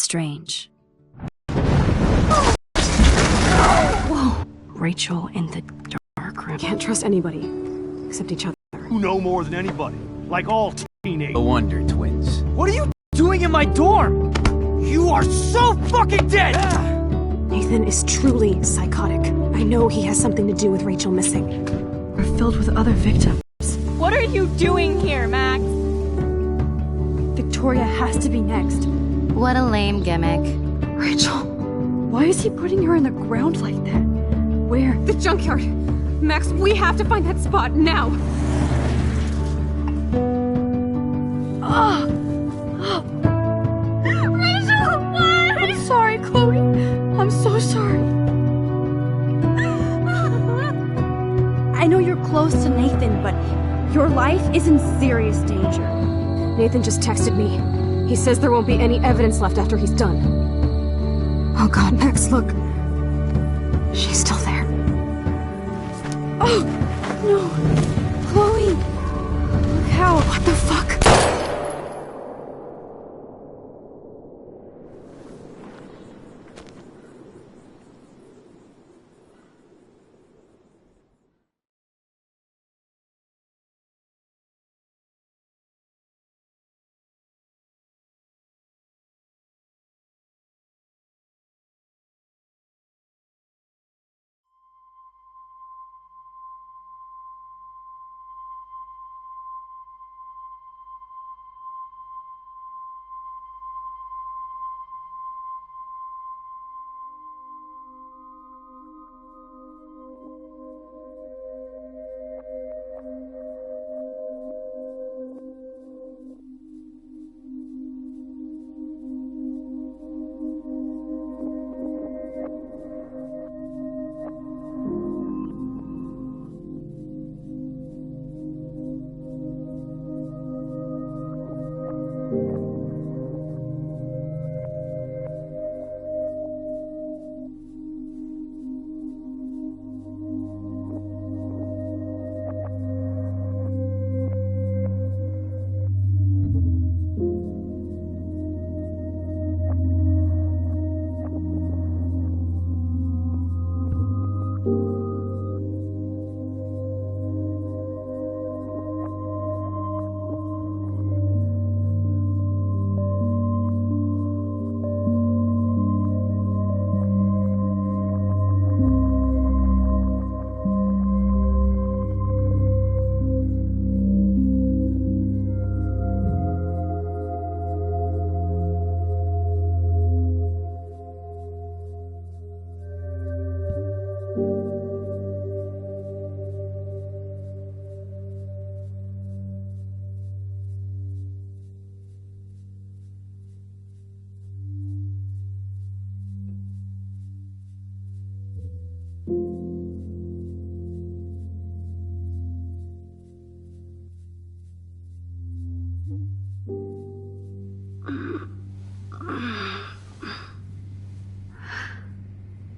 strange. Whoa! Rachel in the dark room. Can't trust anybody, except each other. You know more than anybody, like all teenagers. No wonder, twins. What are you doing in my dorm? You are so fucking dead! Nathan is truly psychotic. I know he has something to do with Rachel missing. We're filled with other victims. What are you doing here, Max? Victoria has to be next. What a lame gimmick. Rachel, why is he putting her in the ground like that? Where? The junkyard! Max, we have to find that spot now! Rachel, what? I'm sorry, Chloe. I'm so sorry. I know you're close to Nathan, but your life is in serious danger. Nathan just texted me. He says there won't be any evidence left after he's done. Oh god, Max, look. She's still there. Oh, no. Chloe! Look how. What the fuck?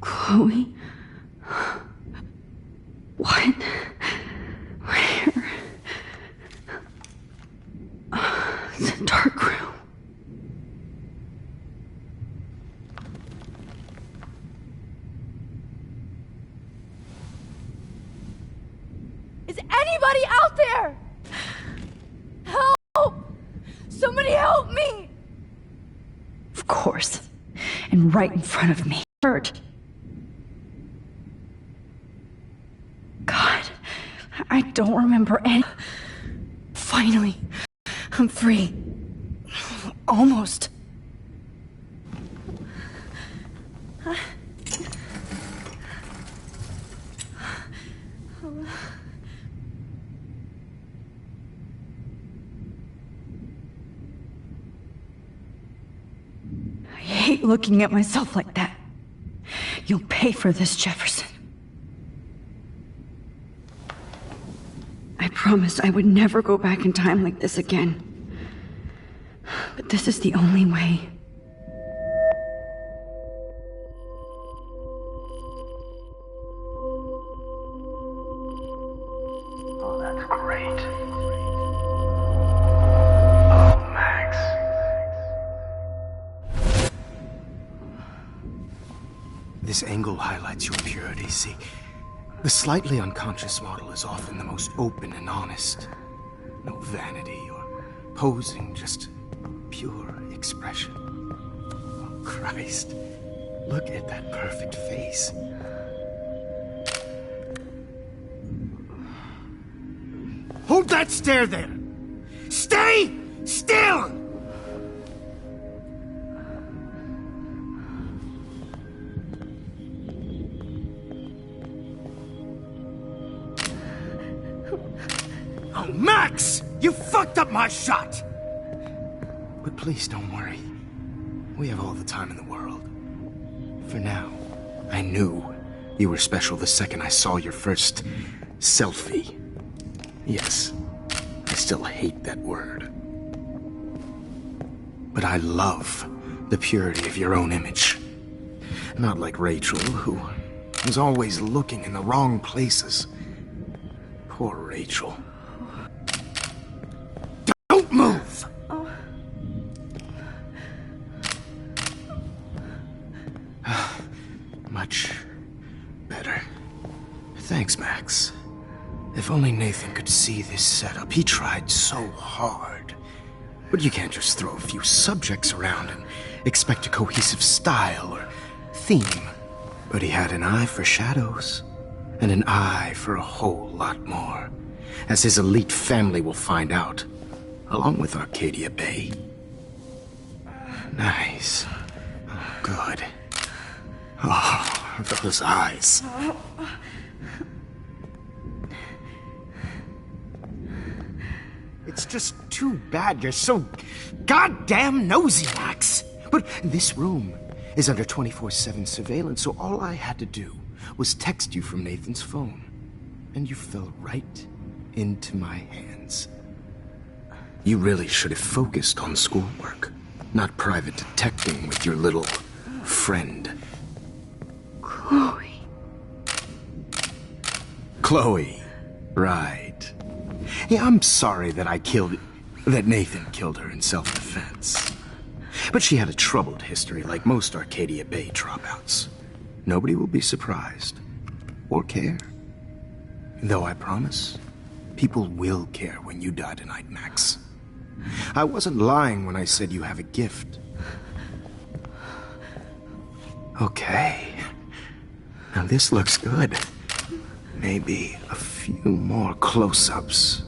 Chloe? What? Where? It's a dark room. Is anybody out there? Help! Somebody help me! Of course. And right in front of me. Hurt. God, I don't remember any. Finally, I'm free. Almost. I hate looking at myself like that. You'll pay for this, Jefferson. I promised I would never go back in time like this again. But this is the only way. Oh, that's great. Oh, Max. This angle highlights your purity, see? The slightly unconscious model is often the most open and honest. No vanity or posing, just pure expression. Oh, Christ. Look at that perfect face. Hold that stare there! Stay still! Oh, Max! You fucked up my shot! But please don't worry. We have all the time in the world. For now, I knew you were special the second I saw your first selfie. Yes, I still hate that word. But I love the purity of your own image. Not like Rachel, who was always looking in the wrong places. Poor Rachel. Don't move! Much better. Thanks, Max. If only Nathan could see this setup. He tried so hard. But you can't just throw a few subjects around and expect a cohesive style or theme. But he had an eye for shadows, and an eye for a whole lot more, as his elite family will find out, along with Arcadia Bay. Nice. Oh, good. Oh, those eyes. It's just too bad you're so goddamn nosy, Max. But this room is under 24/7 surveillance, so all I had to do was text you from Nathan's phone. And you fell right into my hands. You really should have focused on schoolwork, not private detecting with your little friend. Chloe. Chloe, right. Yeah, I'm sorry that that Nathan killed her in self-defense. But she had a troubled history like most Arcadia Bay dropouts. Nobody will be surprised. Or care. Though I promise, people will care when you die tonight, Max. I wasn't lying when I said you have a gift. Okay. Now this looks good. Maybe a few more close-ups.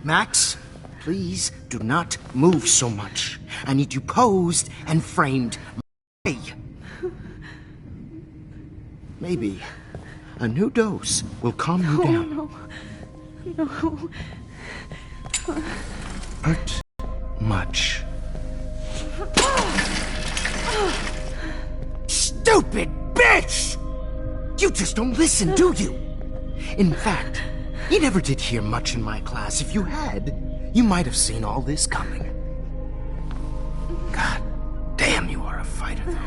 Max, please do not move so much. I need you posed and framed. Maybe a new dose will calm you down. No. Hurt much. Stupid bitch! You just don't listen, do you? In fact, you never did hear much in my class. If you had, you might have seen all this coming. God damn, you are a fighter, though.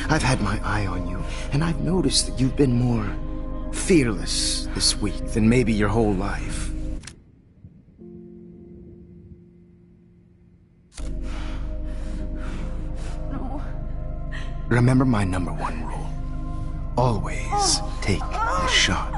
I've had my eye on you, and I've noticed that you've been more fearless this week than maybe your whole life. No. Remember my #1 rule. Always take the shot.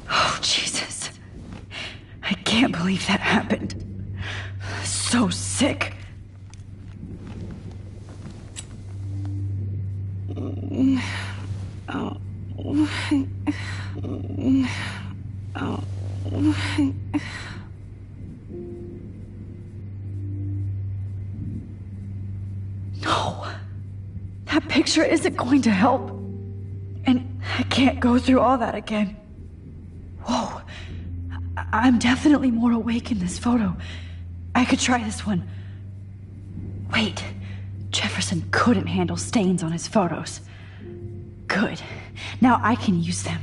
Oh, Jesus. I can't believe that happened. So sick. No. That picture isn't going to help. And I can't go through all that again. Whoa. I'm definitely more awake in this photo. I could try this one. Wait. Jefferson couldn't handle stains on his photos. Good. Now I can use them.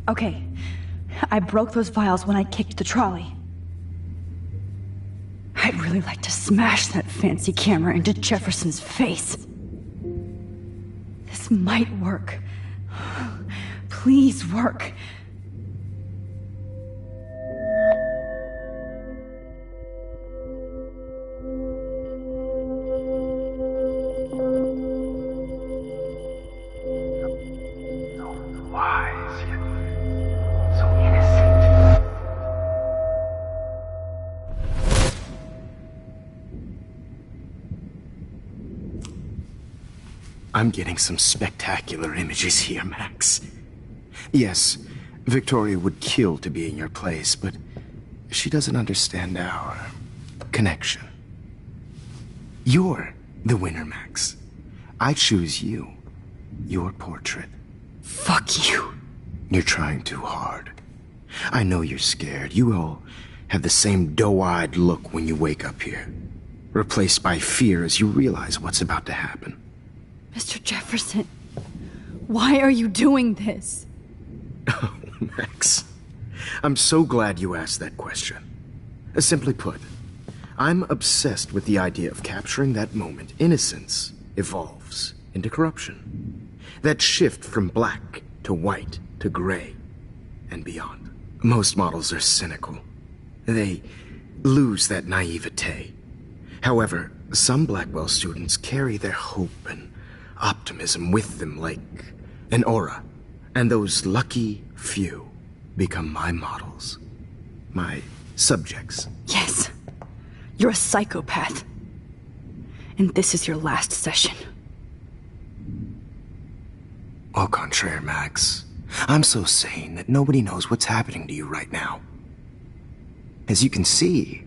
Okay. I broke those vials when I kicked the trolley. I'd really like to smash that fancy camera into Jefferson's face. This might work. Please work. I'm getting some spectacular images here, Max. Yes, Victoria would kill to be in your place, but she doesn't understand our connection. You're the winner, Max. I choose you. Your portrait. Fuck you. You're trying too hard. I know you're scared. You all have the same doe-eyed look when you wake up here, replaced by fear as you realize what's about to happen. Mr. Jefferson, why are you doing this? Oh, Max. I'm so glad you asked that question. Simply put, I'm obsessed with the idea of capturing that moment innocence evolves into corruption. That shift from black to white to gray and beyond. Most models are cynical. They lose that naivete. However, some Blackwell students carry their hope and optimism with them like an aura, and those lucky few become my models, my subjects. Yes, you're a psychopath. And this is your last session. Au contraire, Max. I'm so sane that nobody knows what's happening to you right now. As you can see,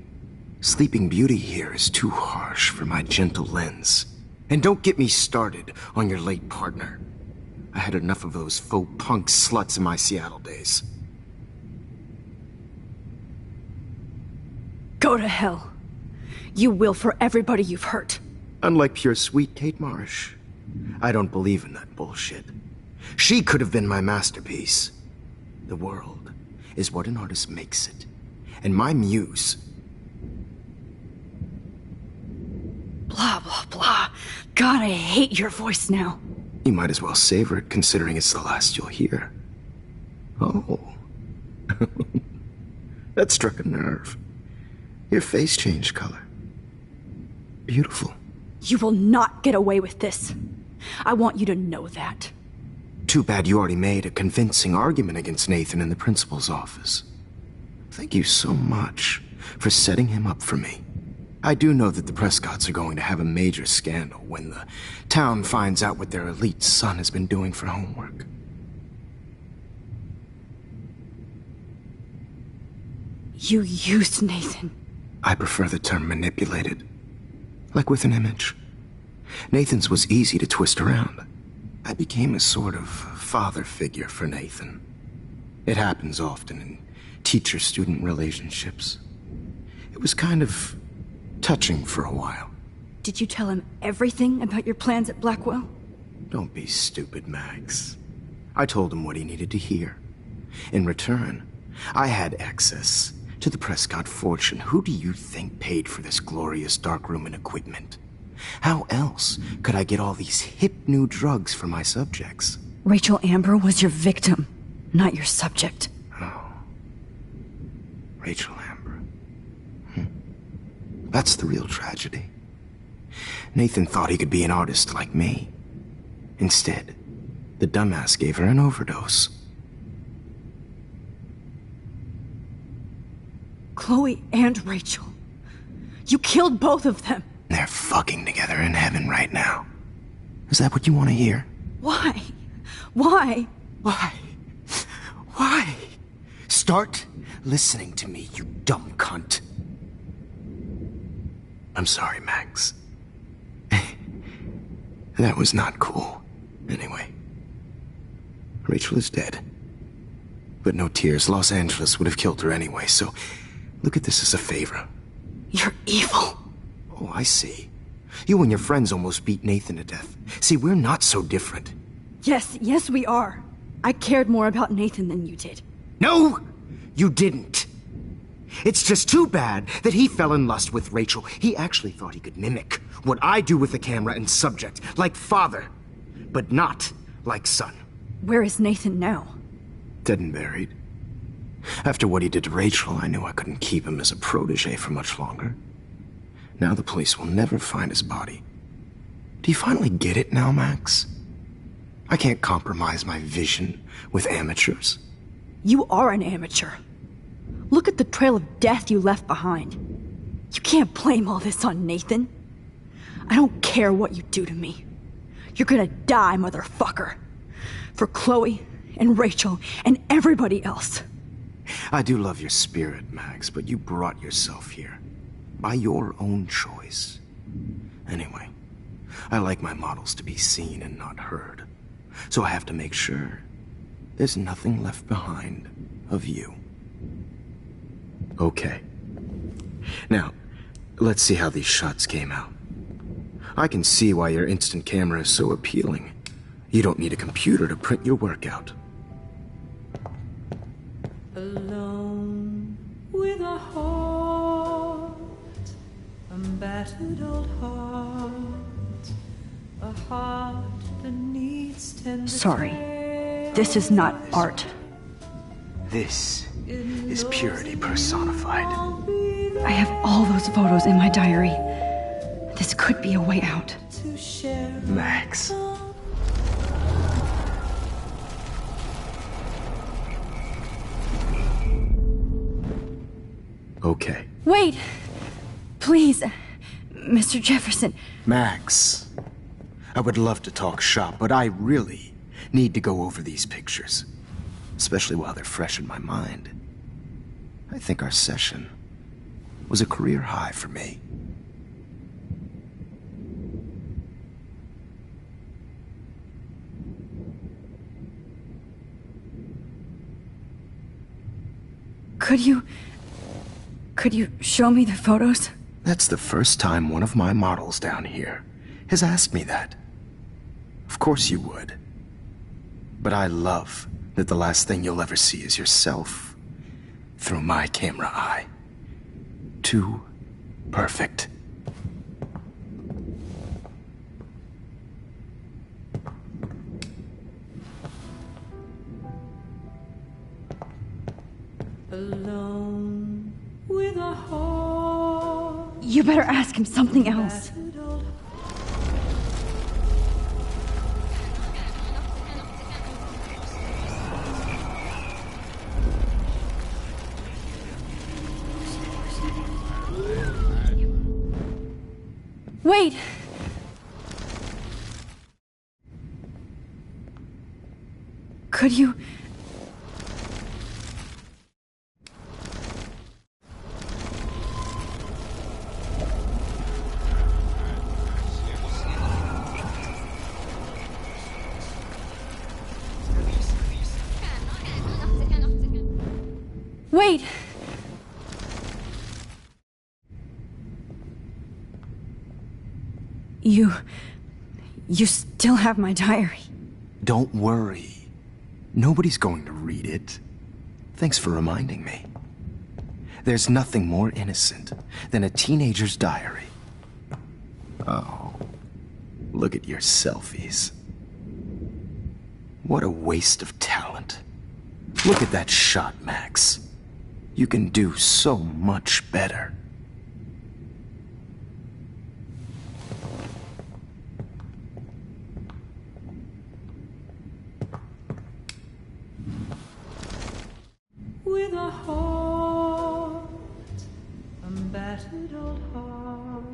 Sleeping Beauty here is too harsh for my gentle lens. And don't get me started on your late partner. I had enough of those faux punk sluts in my Seattle days. Go to hell. You will for everybody you've hurt. Unlike pure sweet Kate Marsh, I don't believe in that bullshit. She could have been my masterpiece. The world is what an artist makes it. And my muse... Blah, blah, blah. God, I hate your voice now. You might as well savor it, considering it's the last you'll hear. Oh. That struck a nerve. Your face changed color. Beautiful. You will not get away with this. I want you to know that. Too bad you already made a convincing argument against Nathan in the principal's office. Thank you so much for setting him up for me. I do know that the Prescotts are going to have a major scandal when the town finds out what their elite son has been doing for homework. You used Nathan. I prefer the term manipulated. Like with an image. Nathan's was easy to twist around. I became a sort of father figure for Nathan. It happens often in teacher-student relationships. It was kind of touching for a while. Did you tell him everything about your plans at Blackwell? Don't be stupid, Max. I told him what he needed to hear. In return, I had access to the Prescott fortune. Who do you think paid for this glorious darkroom and equipment? How else could I get all these hip new drugs for my subjects? Rachel Amber was your victim, not your subject. Oh. Rachel Amber. That's the real tragedy. Nathan thought he could be an artist like me. Instead, the dumbass gave her an overdose. Chloe and Rachel. You killed both of them. They're fucking together in heaven right now. Is that what you want to hear? Why? Why? Why? Why? Start listening to me, you dumb cunt. I'm sorry, Max. That was not cool. Anyway. Rachel is dead. But no tears. Los Angeles would have killed her anyway, so Look at this as a favor. You're evil. Oh, I see. You and your friends almost beat Nathan to death. See, we're not so different. Yes, we are. I cared more about Nathan than you did. No, you didn't. It's just too bad that he fell in lust with Rachel. He actually thought he could mimic what I do with the camera and subject, like father, but not like son. Where is Nathan now? Dead and buried. After what he did to Rachel, I knew I couldn't keep him as a protege for much longer. Now the police will never find his body. Do you finally get it now, Max? I can't compromise my vision with amateurs. You are an amateur. Look at the trail of death you left behind. You can't blame all this on Nathan. I don't care what you do to me. You're gonna die, motherfucker. For Chloe and Rachel and everybody else. I do love your spirit, Max, but you brought yourself here. By your own choice. Anyway, I like my models to be seen and not heard. So I have to make sure there's nothing left behind of you. Okay. Now, let's see how these shots came out. I can see why your instant camera is so appealing. You don't need a computer to print your work out. Alone with a heart, a battered old heart, a heart that needs tender. Sorry. This is not art. This is purity personified. I have all those photos in my diary. This could be a way out. Max. Okay. Wait! Please, Mr. Jefferson. Max. I would love to talk shop, but I really need to go over these pictures. Especially while they're fresh in my mind. I think our session was a career high for me. Could you show me the photos? That's the first time one of my models down here has asked me that. Of course you would. But I love that the last thing you'll ever see is yourself through my camera eye. Too perfect. Alone with a heart. You better ask him something else. Wait! Could you... Wait! You still have my diary. Don't worry. Nobody's going to read it. Thanks for reminding me. There's nothing more innocent than a teenager's diary. Oh, look at your selfies. What a waste of talent. Look at that shot, Max. You can do so much better. With a heart, a battered old heart.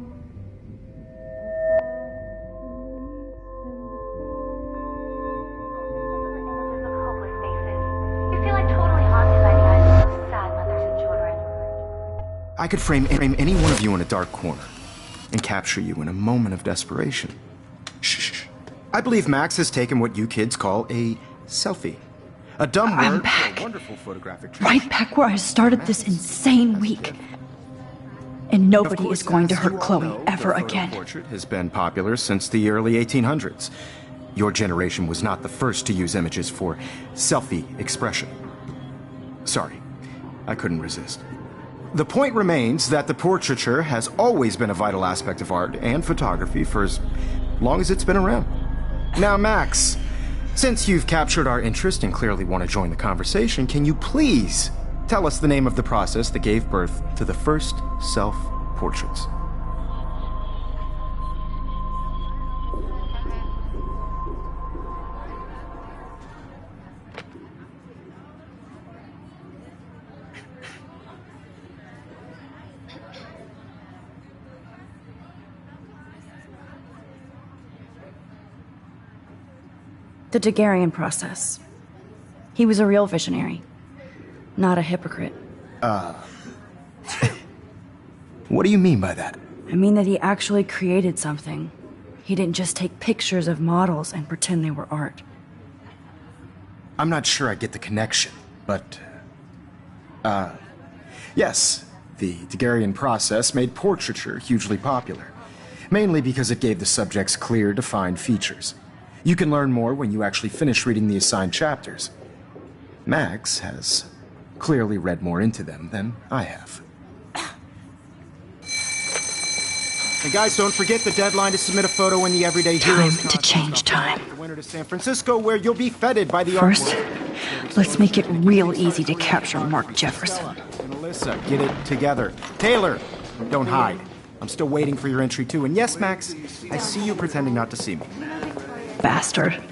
I could frame any one of you in a dark corner and capture you in a moment of desperation. Shh. I believe Max has taken what you kids call a selfie. A dumb word. I'm back. wonderful photographic right back where I started this insane week. And nobody is going to hurt Chloe ever again. The portrait has been popular since the early 1800s. Your generation was not the first to use images for selfie expression. Sorry, I couldn't resist. The point remains that the portraiture has always been a vital aspect of art and photography for as long as it's been around. Now, Max, since you've captured our interest and clearly want to join the conversation, can you please tell us the name of the process that gave birth to the first self-portraits? The Daguerrean process. He was a real visionary, not a hypocrite. What do you mean by that? I mean that he actually created something. He didn't just take pictures of models and pretend they were art. I'm not sure I get the connection, but... yes, the Daguerrean process made portraiture hugely popular, mainly because it gave the subjects clear, defined features. You can learn more when you actually finish reading the assigned chapters. Max has clearly read more into them than I have. And guys, don't forget the deadline to submit a photo in the Everyday Heroes Time to change time. The winter to San Francisco, where you'll be feted by the First, artwork. let's make it real easy to capture Mark Jefferson. And Alyssa, get it together. Taylor, don't hide. I'm still waiting for your entry too. And yes, Max, I see you pretending not to see me. Bastard.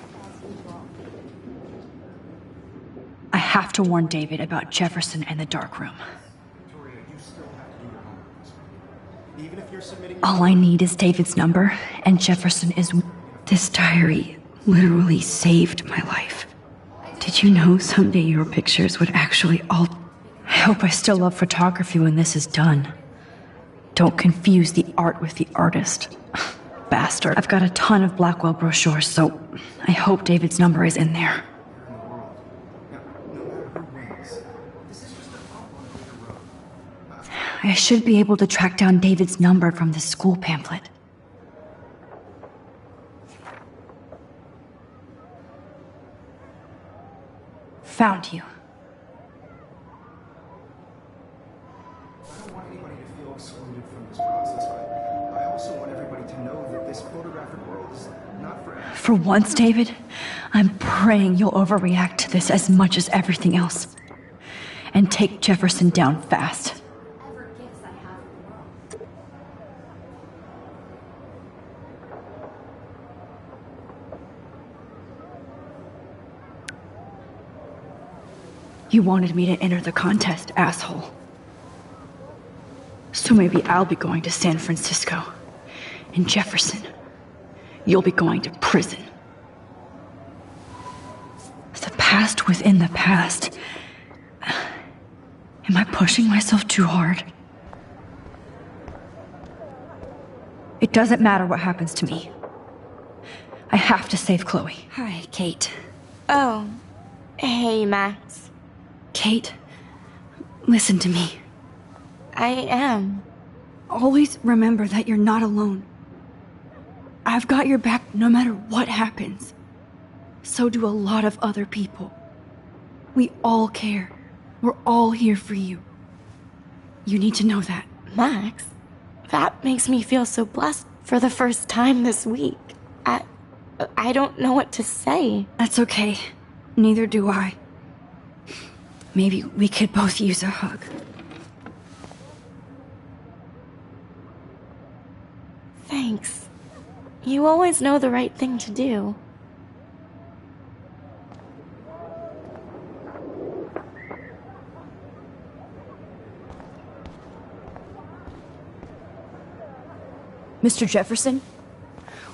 I have to warn David about Jefferson and the dark room. All I need is David's number, and Jefferson is... This diary literally saved my life. Did you know someday your pictures would actually all... I hope I still love photography when this is done. Don't confuse the art with the artist. Bastard. I've got a ton of Blackwell brochures, so I hope David's number is in there. I should be able to track down David's number from the school pamphlet. Found you. I don't want anybody to feel excluded from this process, but I also want everybody to know that this photographic world is not for everyone. For once, David, I'm praying you'll overreact to this as much as everything else. And take Jefferson down fast. You wanted me to enter the contest, asshole. So maybe I'll be going to San Francisco. And Jefferson, you'll be going to prison. The past within the past. Am I pushing myself too hard? It doesn't matter what happens to me. I have to save Chloe. Hi, Kate. Oh. Hey, Max. Kate, listen to me. I am. Always remember that you're not alone. I've got your back no matter what happens. So do a lot of other people. We all care. We're all here for you. You need to know that. Max, that makes me feel so blessed for the first time this week. I don't know what to say. That's okay. Neither do I. Maybe we could both use a hug. Thanks. You always know the right thing to do. Mr. Jefferson?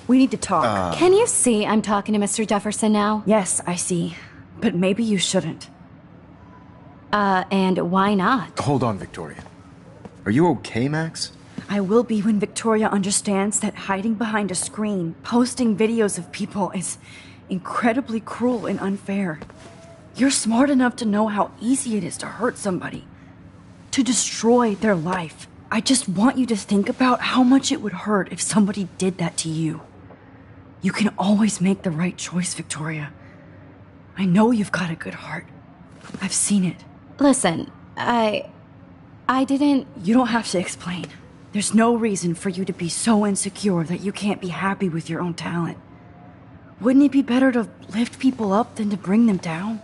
We need to talk. Can you see I'm talking to Mr. Jefferson now? Yes, I see. But maybe you shouldn't. And why not? Hold on, Victoria. Are you okay, Max? I will be when Victoria understands that hiding behind a screen, posting videos of people is incredibly cruel and unfair. You're smart enough to know how easy it is to hurt somebody, to destroy their life. I just want you to think about how much it would hurt if somebody did that to you. You can always make the right choice, Victoria. I know you've got a good heart. I've seen it. Listen, I didn't... You don't have to explain. There's no reason for you to be so insecure that you can't be happy with your own talent. Wouldn't it be better to lift people up than to bring them down?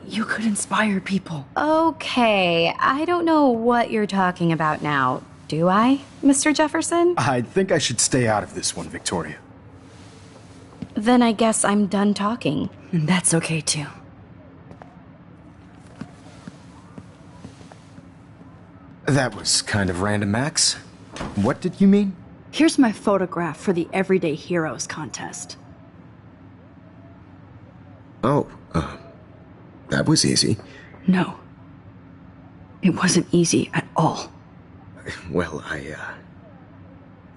You could inspire people. Okay, I don't know what you're talking about now. Do I, Mr. Jefferson? I think I should stay out of this one, Victoria. Then I guess I'm done talking. And that's okay, too. That was kind of random, Max. What did you mean? Here's my photograph for the Everyday Heroes contest. Oh, that was easy. No. It wasn't easy at all. Well,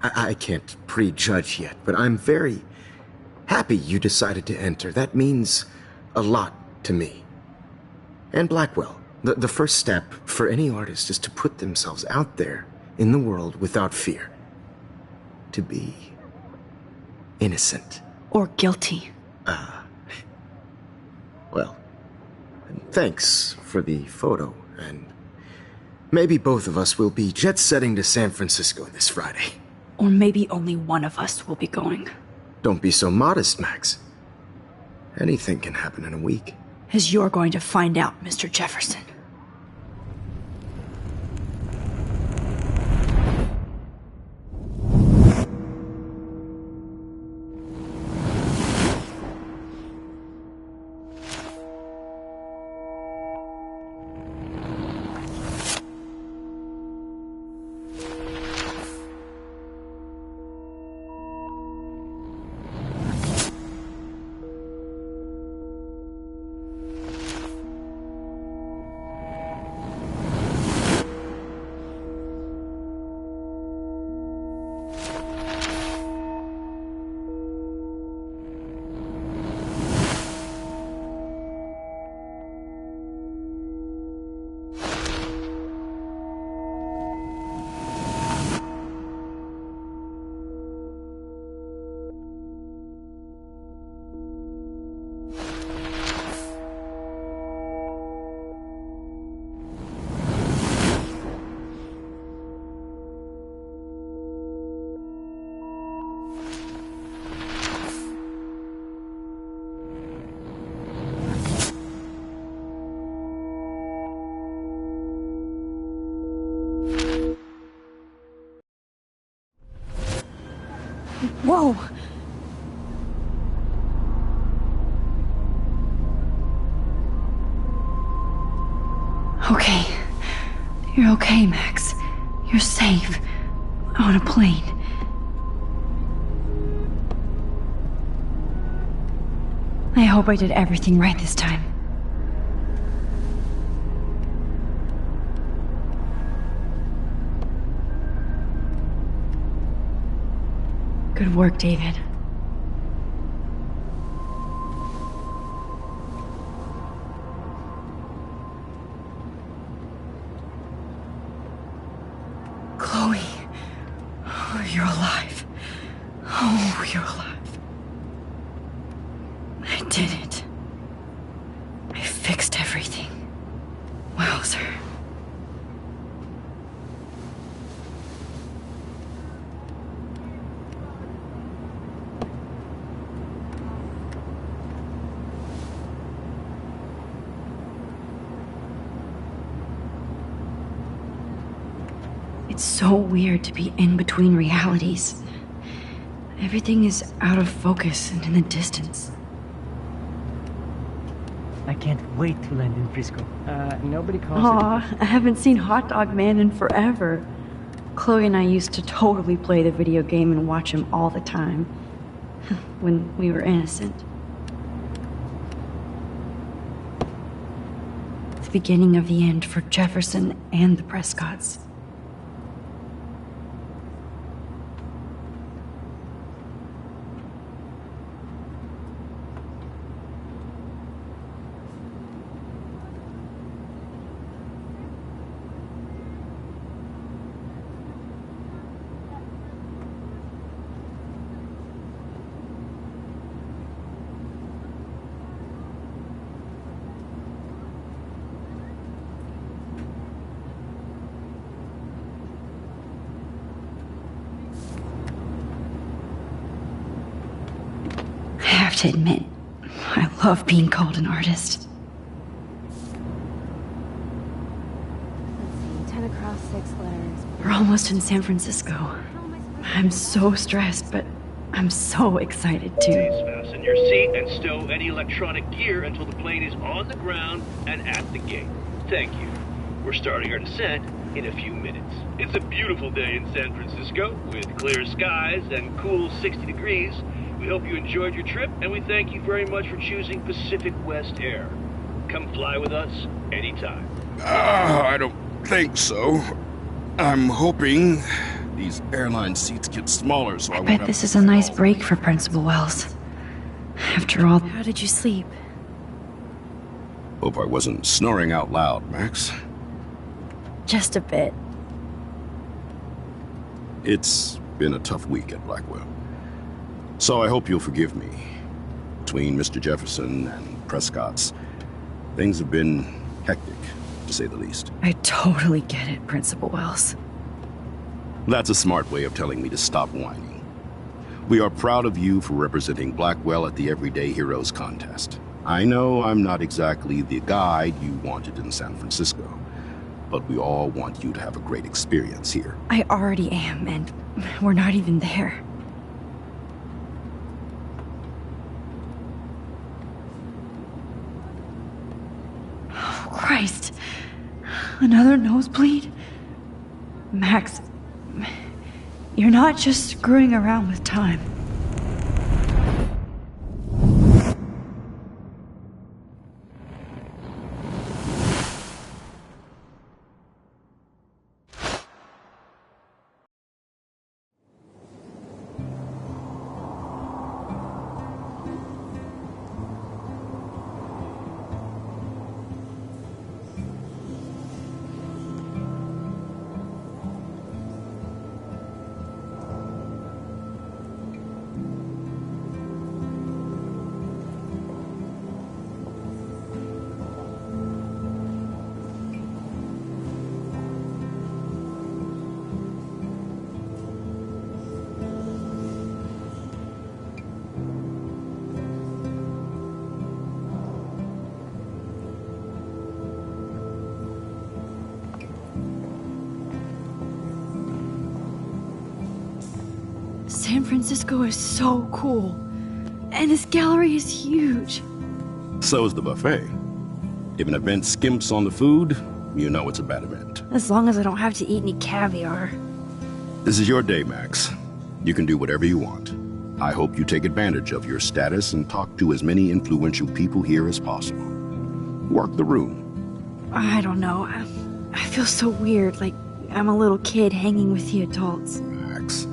I can't prejudge yet, but I'm very happy you decided to enter. That means a lot to me. And Blackwell. The first step for any artist is to put themselves out there in the world without fear. To be innocent. Or guilty. Well, thanks for the photo, and maybe both of us will be jet-setting to San Francisco this Friday. Or maybe only one of us will be going. Don't be so modest, Max. Anything can happen in a week. As you're going to find out, Mr. Jefferson. Whoa! Okay. You're okay, Max. You're safe. On a plane. I hope I did everything right this time. Good work, David. Chloe. Oh, you're alive. Oh, you're alive. I did it. I fixed everything. Wowzer. It's so weird to be in between realities. Everything is out of focus and in the distance. I can't wait to land in Frisco. Nobody calls Aw, I haven't seen Hot Dog Man in forever. Chloe and I used to totally play the video game and watch him all the time. When we were innocent. The beginning of the end for Jefferson and the Prescotts. to admit, I love being called an artist. 10 across 6 letters. We're almost in San Francisco. I'm so stressed, but I'm so excited too. Please fasten your seat and stow any electronic gear until the plane is on the ground and at the gate. Thank you. We're starting our descent in a few minutes. It's a beautiful day in San Francisco with clear skies and cool 60 degrees. We hope you enjoyed your trip, and we thank you very much for choosing Pacific West Air. Come fly with us anytime. I don't think so. I'm hoping these airline seats get smaller so I won't Bet have this to is a nice break for Principal Wells. After all, How did you sleep? Hope I wasn't snoring out loud, Max. Just a bit. It's been a tough week at Blackwell. So I hope you'll forgive me. Between Mr. Jefferson and Prescott's, things have been hectic, to say the least. I totally get it, Principal Wells. That's a smart way of telling me to stop whining. We are proud of you for representing Blackwell at the Everyday Heroes contest. I know I'm not exactly the guide you wanted in San Francisco, but we all want you to have a great experience here. I already am, and we're not even there. Oh, Christ. Another nosebleed? Max, you're not just screwing around with time. San Francisco is so cool. And this gallery is huge. So is the buffet. If an event skimps on the food, you know it's a bad event. As long as I don't have to eat any caviar. This is your day, Max. You can do whatever you want. I hope you take advantage of your status and talk to as many influential people here as possible. Work the room. I don't know. I feel so weird, like I'm a little kid hanging with the adults. Max,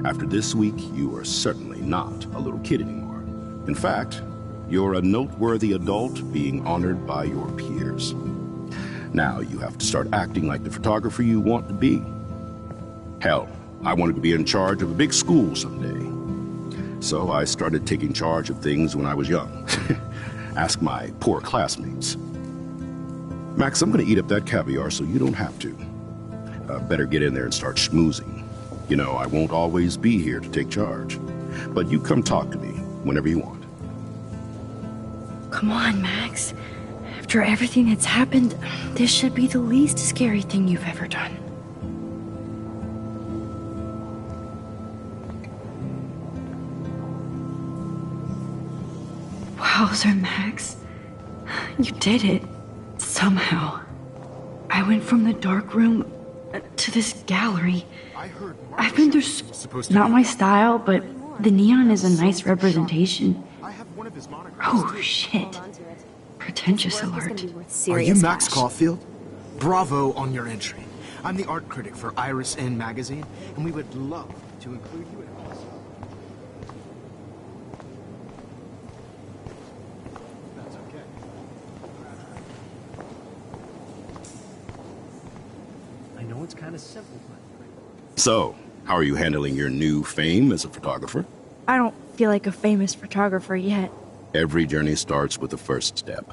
after this week, you are certainly not a little kid anymore. In fact, you're a noteworthy adult being honored by your peers. Now you have to start acting like the photographer you want to be. Hell, I wanted to be in charge of a big school someday. So I started taking charge of things when I was young. Ask my poor classmates. Max, I'm gonna eat up that caviar so you don't have to. Better get in there and start schmoozing. You know, I won't always be here to take charge. But you come talk to me whenever you want. Come on, Max. After everything that's happened, this should be the least scary thing you've ever done. Wowzer, Max. You did it. Somehow. I went from the dark room to this gallery. I've been through not my style, but the neon is a nice representation. Oh, shit. Pretentious alert. Are you Max Caulfield? Bravo on your entry. I'm the art critic for Iris N magazine, and we would love to include you in it. That's okay. I know it's kind of simple, but... So, how are you handling your new fame as a photographer? I don't feel like a famous photographer yet. Every journey starts with the first step.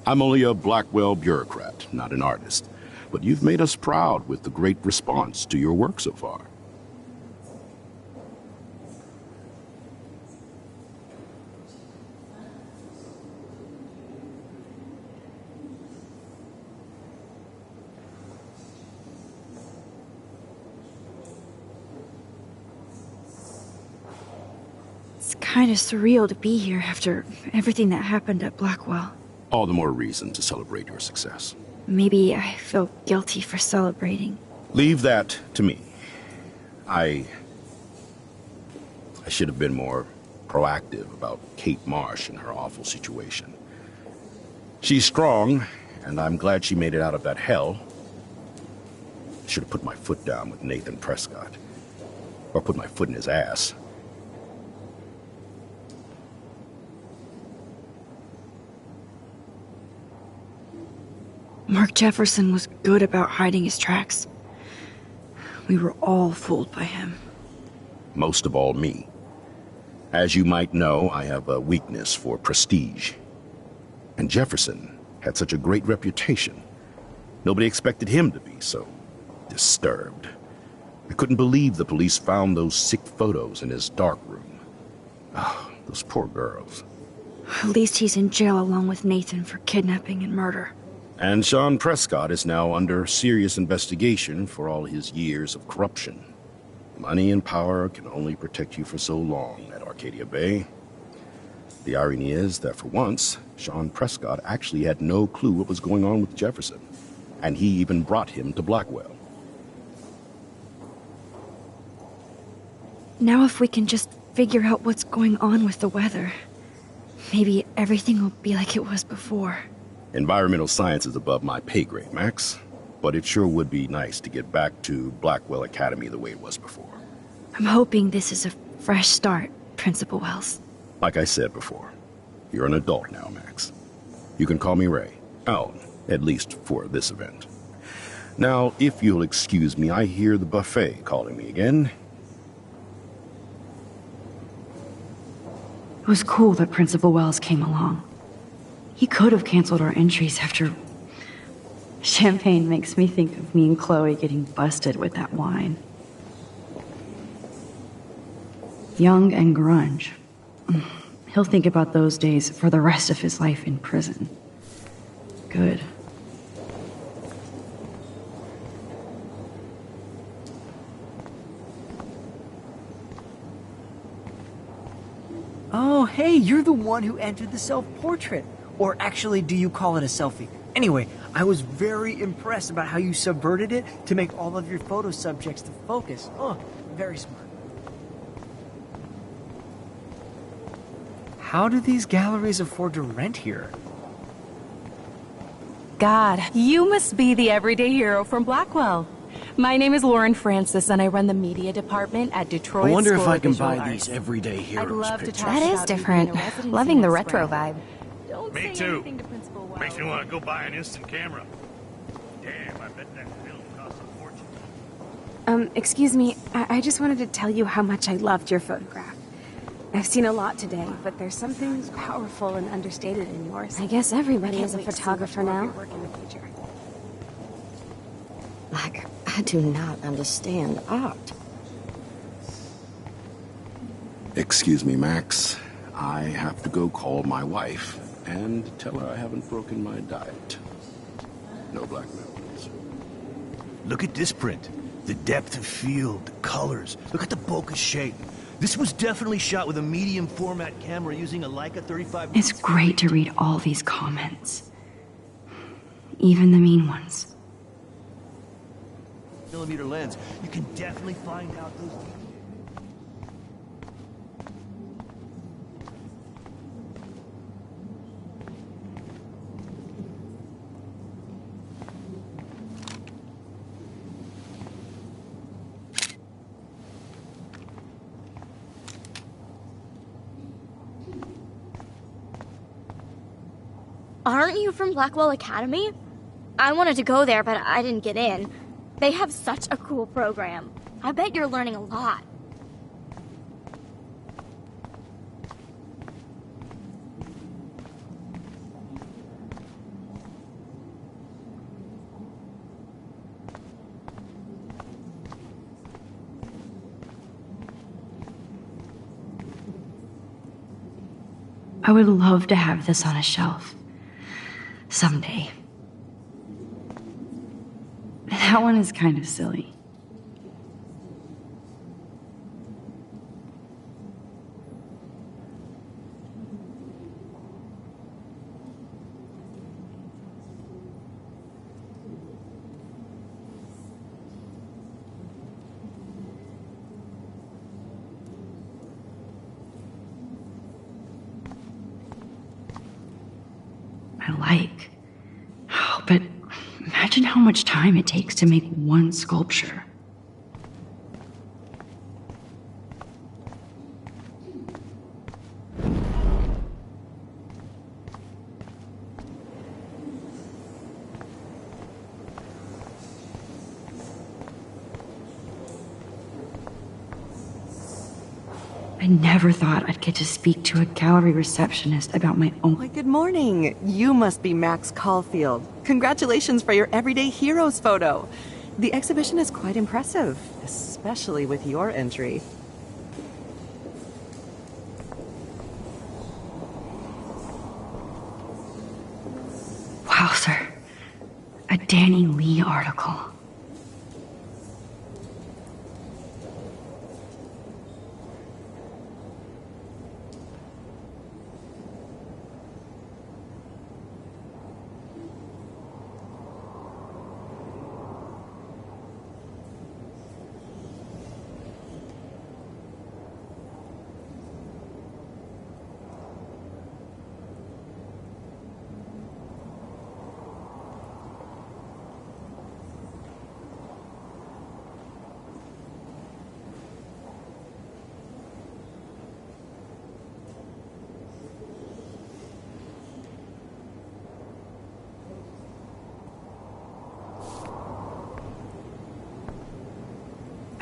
I'm only a Blackwell bureaucrat, not an artist. But you've made us proud with the great response to your work so far. kind of surreal to be here after everything that happened at Blackwell. All the more reason to celebrate your success. Maybe I feel guilty for celebrating. Leave that to me. I should have been more proactive about Kate Marsh and her awful situation. She's strong, and I'm glad she made it out of that hell. I should have put my foot down with Nathan Prescott. Or put my foot in his ass. Mark Jefferson was good about hiding his tracks. We were all fooled by him. Most of all, me. As you might know, I have a weakness for prestige. And Jefferson had such a great reputation. Nobody expected him to be so disturbed. I couldn't believe the police found those sick photos in his dark room. Oh, those poor girls. At least he's in jail along with Nathan for kidnapping and murder. And Sean Prescott is now under serious investigation for all his years of corruption. Money and power can only protect you for so long at Arcadia Bay. The irony is that for once, Sean Prescott actually had no clue what was going on with Jefferson. And he even brought him to Blackwell. Now if we can just figure out what's going on with the weather, maybe everything will be like it was before. Environmental science is above my pay grade, Max. But it sure would be nice to get back to Blackwell Academy the way it was before. I'm hoping this is a fresh start, Principal Wells. Like I said before, you're an adult now, Max. You can call me Ray. Oh, at least for this event. Now, if you'll excuse me, I hear the buffet calling me again. It was cool that Principal Wells came along. He could have canceled our entries after... Champagne makes me think of me and Chloe getting busted with that wine. Young and grunge. He'll think about those days for the rest of his life in prison. Good. Oh, hey, you're the one who entered the self-portrait. Or actually, do you call it a selfie? Anyway, I was very impressed about how you subverted it to make all of your photo subjects to focus. Oh, very smart. How do these galleries afford to rent here? God, you must be the everyday hero from Blackwell. My name is Lauren Francis, and I run the media department at Detroit. I wonder if School I of can Visual buy Arts. these everyday I'd heroes love to pictures. talk That is about you different. being a residency Loving the next retro spring. vibe. Don't Me say too. anything to Principal Wells. Makes me want to go buy an instant camera. Damn, I bet that film costs a fortune. Excuse me, I just wanted to tell you how much I loved your photograph. I've seen a lot today, but there's something powerful and understated in yours. I guess everybody can't is a wait to see photographer much more of now. your work in the future. Like, I do not understand art. Excuse me, Max. I have to go call my wife and tell her I haven't broken my diet. No blackmail, please. Look at this print. The depth of field, the colors. Look at the bokeh shape. This was definitely shot with a medium format camera using a Leica 35... It's great to read all these comments. Even the mean ones. ...millimeter lens. You can definitely find out those details. Aren't you from Blackwell Academy? I wanted to go there, but I didn't get in. They have such a cool program. I bet you're learning a lot. I would love to have this on a shelf. Someday. That one is kind of silly. I like. Oh, but imagine how much time it takes to make one sculpture. I never thought I'd get to speak to a gallery receptionist about my own... Why, good morning. You must be Max Caulfield. Congratulations for your Everyday Heroes photo. The exhibition is quite impressive, especially with your entry. Wow, sir. A Danny Lee article.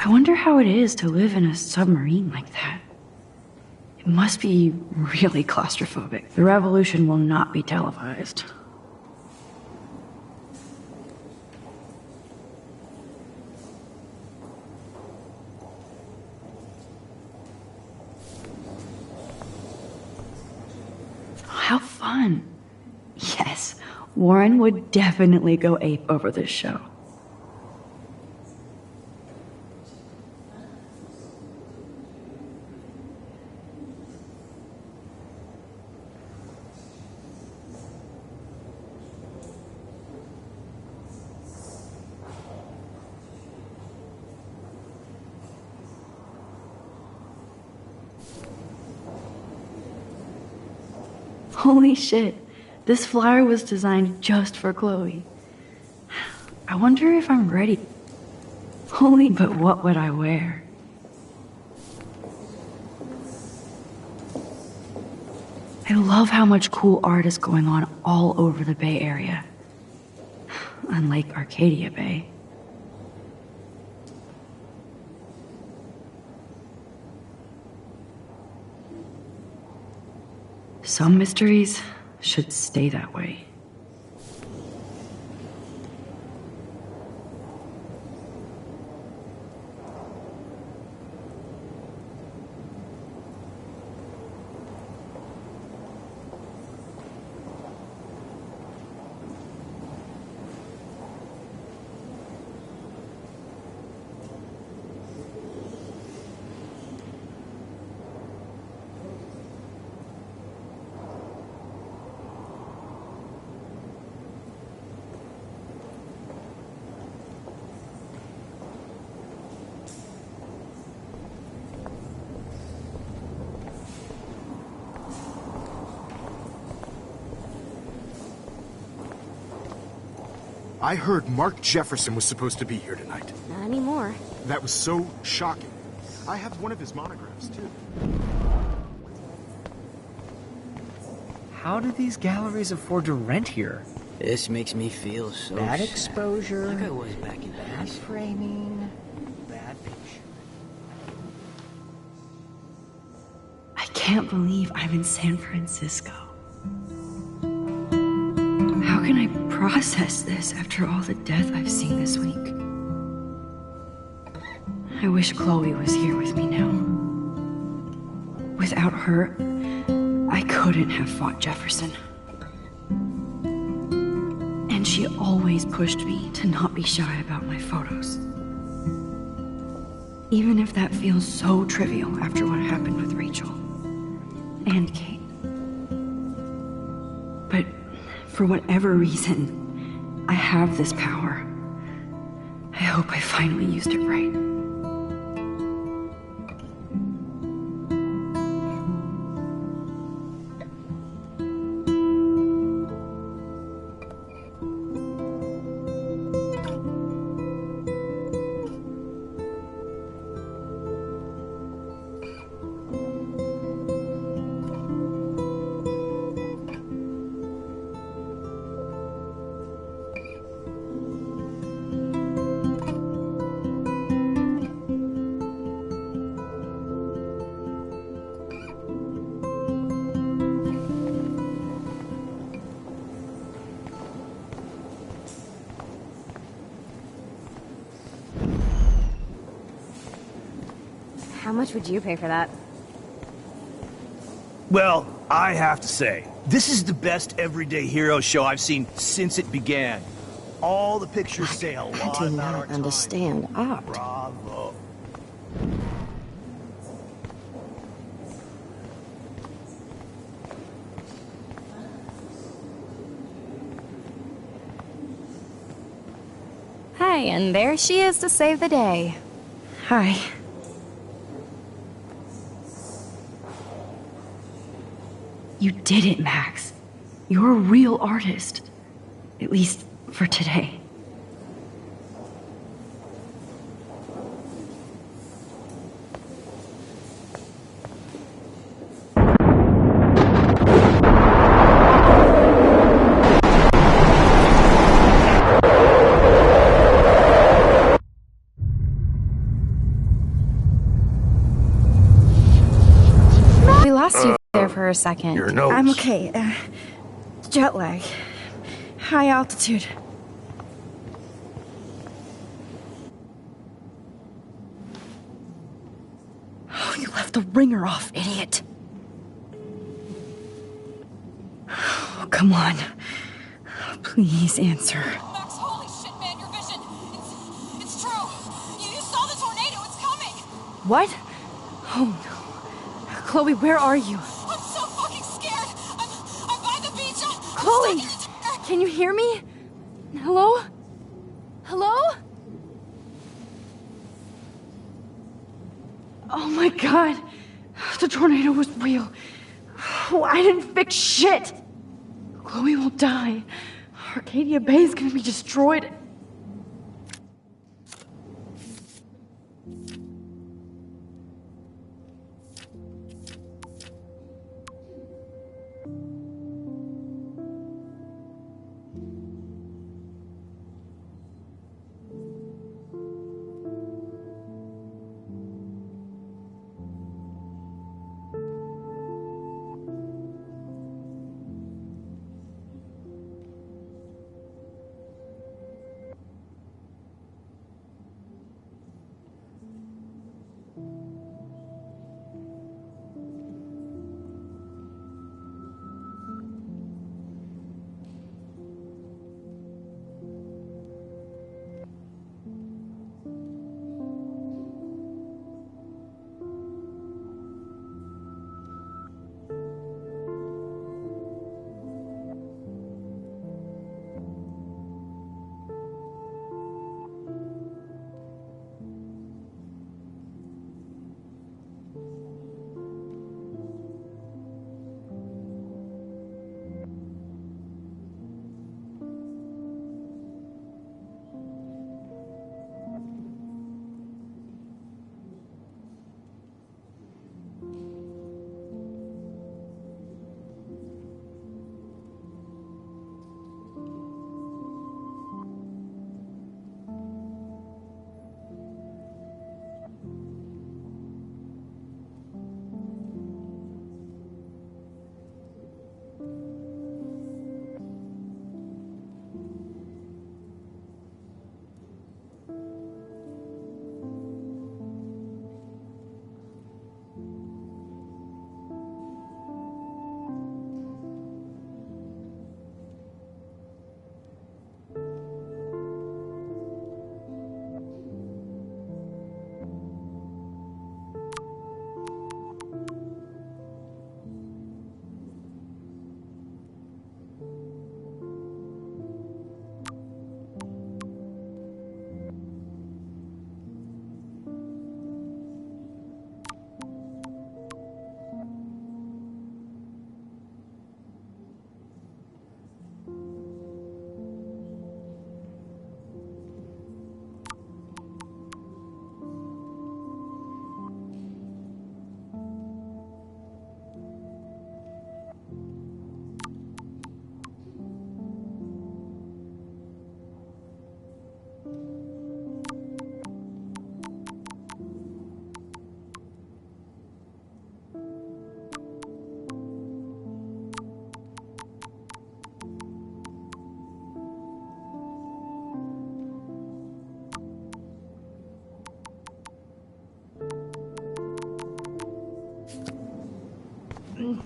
I wonder how it is to live in a submarine like that. It must be really claustrophobic. The revolution will not be televised. How fun. Yes, Warren would definitely go ape over this show. Holy shit, this flyer was designed just for Chloe. I wonder if I'm ready. Holy, but what would I wear? I love how much cool art is going on all over the Bay Area. Unlike Arcadia Bay. Some mysteries should stay that way. I heard Mark Jefferson was supposed to be here tonight. Not anymore. That was so shocking. I have one of his monographs, too. How do these galleries afford to rent here? This makes me feel so Bad sad. exposure. Like I was back in Bad framing. Bad picture. I can't believe I'm in San Francisco. How can I process this after all the death I've seen this week? I wish Chloe was here with me now. Without her, I couldn't have fought Jefferson. And she always pushed me to not be shy about my photos. Even if that feels so trivial after what happened with Rachel and Kate. But for whatever reason, I have this power. I hope I finally used it right. How much would you pay for that? Well, I have to say, this is the best everyday hero show I've seen since it began. All the pictures say a lot I do about our not time. understand art. Bravo. Hi, and there she is to save the day. Hi. You did it, Max. You're a real artist. At least for today. We lost you there for a second. Your nose. I'm okay. Jet lag. High altitude. Oh, you left the ringer off, idiot. Oh, come on. Please answer. Max, holy shit, man, your vision. It's true. You saw the tornado. It's coming. What? Oh no. Chloe, where are you? I'm so fucking scared. I'm by the beach. Chloe! Can you hear me? Hello? Hello? Oh my god. The tornado was real. Oh, I didn't fix shit. Chloe will die. Arcadia Bay is gonna be destroyed.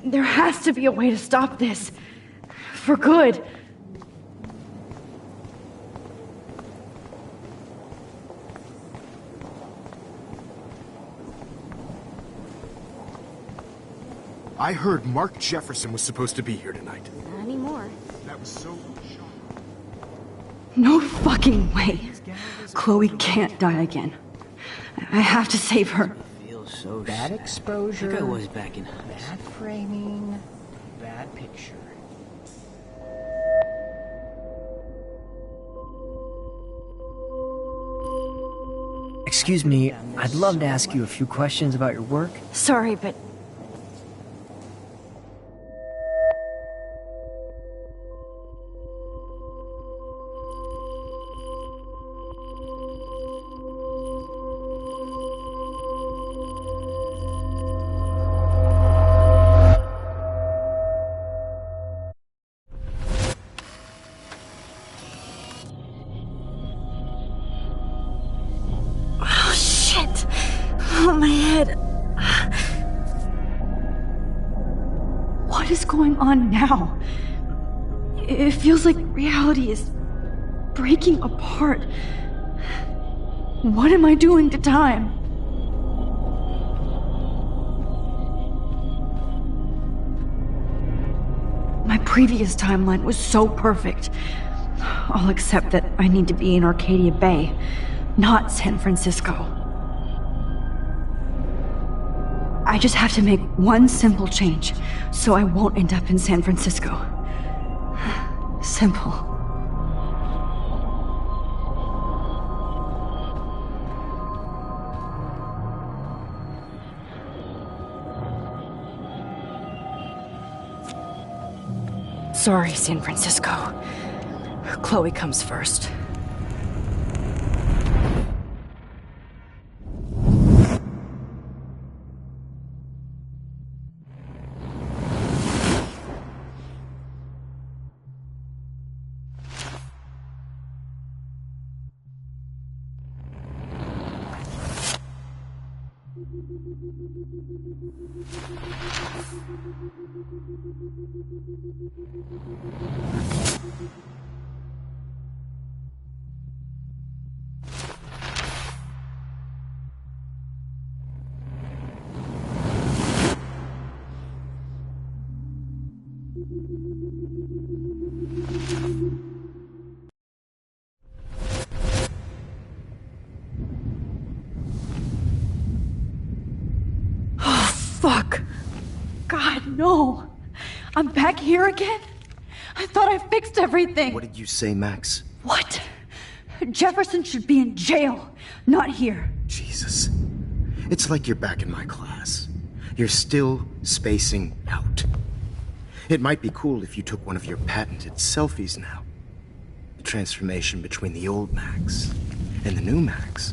There has to be a way to stop this. For good. I heard Mark Jefferson was supposed to be here tonight. Not anymore. That was so shocking. No fucking way. Chloe can't die again. I have to save her. Feels so Bad sad. exposure. Like I was back in Bad framing. Bad picture. Excuse me, I'd love to ask you a few questions about your work. Sorry, but my head. What is going on now? It feels like reality is breaking apart. What am I doing to time? My previous timeline was so perfect. All except that I need to be in Arcadia Bay, not San Francisco. I just have to make one simple change, so I won't end up in San Francisco. Simple. Sorry, San Francisco. Chloe comes first. Fuck. God, no. I'm back here again? I thought I fixed everything. What did you say, Max? What? Jefferson should be in jail, not here. Jesus. It's like you're back in my class. You're still spacing out. It might be cool if you took one of your patented selfies now. The transformation between the old Max and the new Max.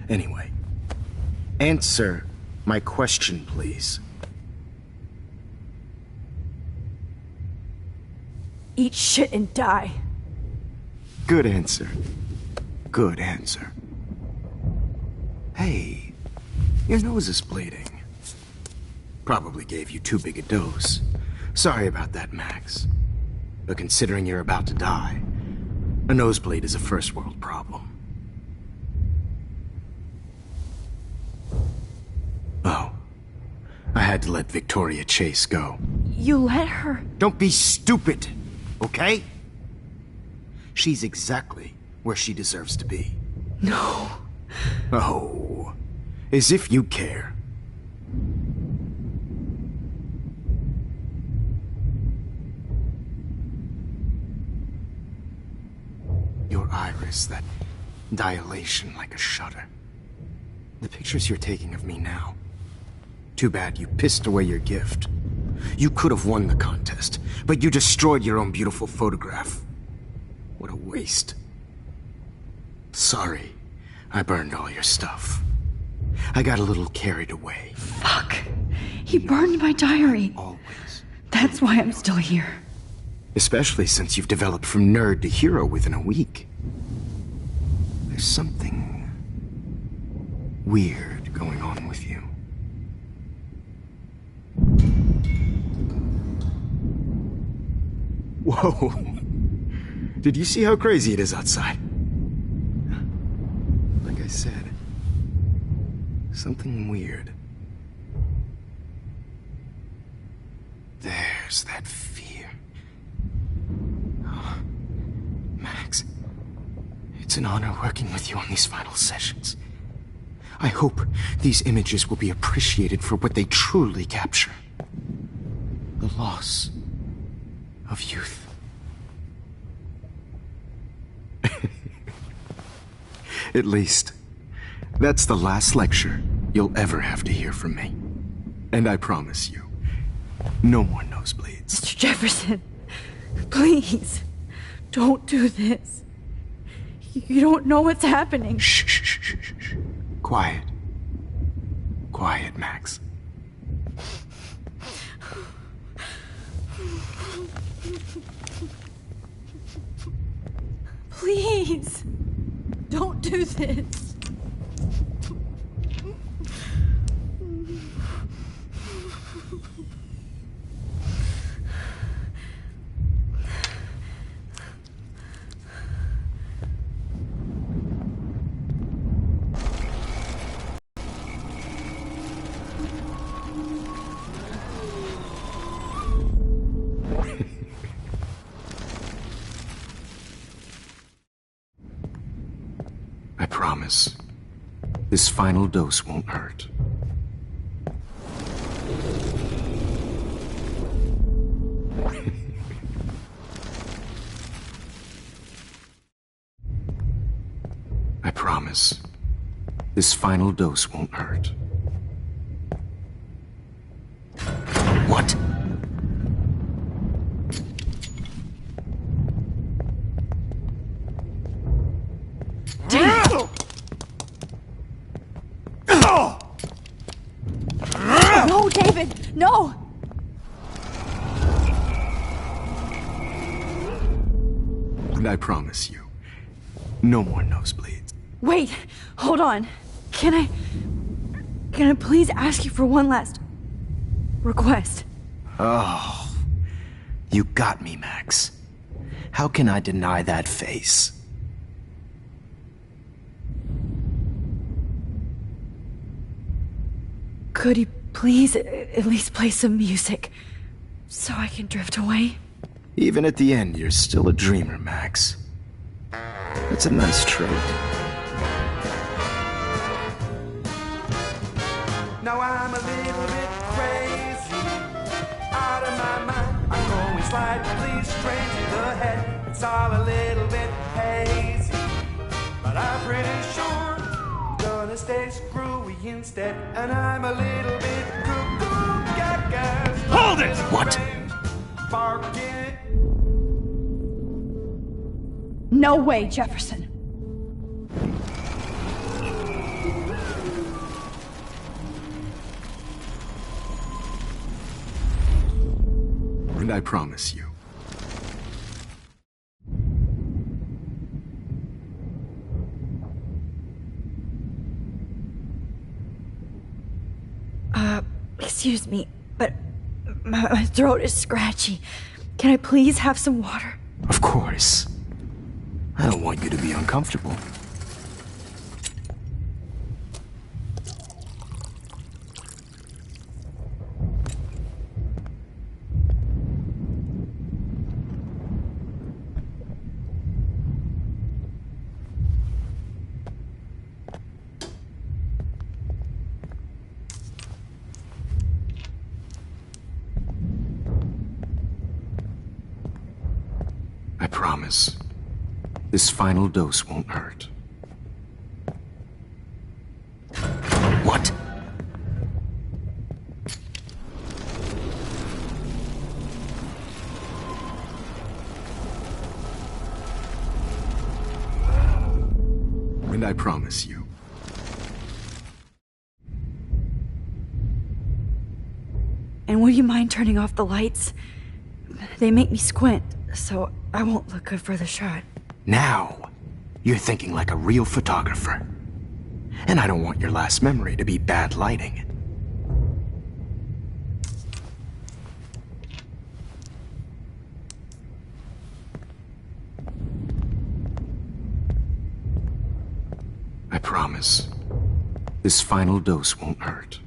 Anyway, answer my question, please. Eat shit and die. Good answer. Good answer. Hey, your nose is bleeding. Probably gave you too big a dose. Sorry about that, Max. But considering you're about to die, a nosebleed is a first world problem. Oh. I had to let Victoria Chase go. You let her? Don't be stupid, okay? She's exactly where she deserves to be. No. Oh, as if you care. Your iris, that dilation like a shutter. The pictures you're taking of me now. Too bad you pissed away your gift. You could have won the contest, but you destroyed your own beautiful photograph. What a waste. Sorry, I burned all your stuff. I got a little carried away. Fuck. He burned my diary. Always. That's why I'm still here. Especially since you've developed from nerd to hero within a week. There's something weird going on with you. Whoa. Did you see how crazy it is outside? Like I said, something weird. There's that fear. Oh, Max, it's an honor working with you on these final sessions. I hope these images will be appreciated for what they truly capture. The loss of youth. At least, that's the last lecture you'll ever have to hear from me. And I promise you, no more nosebleeds. Mr. Jefferson, please, don't do this. You don't know what's happening. Shh, shh, shh, shh, shh. Quiet. Quiet, Max. Please, don't do this. I promise, this final dose won't hurt. I promise, this final dose won't hurt. What? No, David, no! And I promise you, no more nosebleeds. Wait, hold on. Can I please ask you for one last request? Oh, you got me, Max. How can I deny that face? Could you please at least play some music so I can drift away? Even at the end, you're still a dreamer, Max. That's a nice trait. Now I'm a little bit crazy, out of my mind. I'm going slightly straight to the head. It's all a little bit hazy, but I'm pretty sure I'm gonna stay screwy instead. And I'm a little bit cuckoo gaga. Hold it! What? Barking. No way, Jefferson. And I promise you. Excuse me, but my throat is scratchy. Can I please have some water? Of course. I don't want you to be uncomfortable. I promise, this final dose won't hurt. What? And I promise you. And would you mind turning off the lights? They make me squint, so I won't look good for the shot. Now, you're thinking like a real photographer. And I don't want your last memory to be bad lighting. promise. This final dose won't hurt.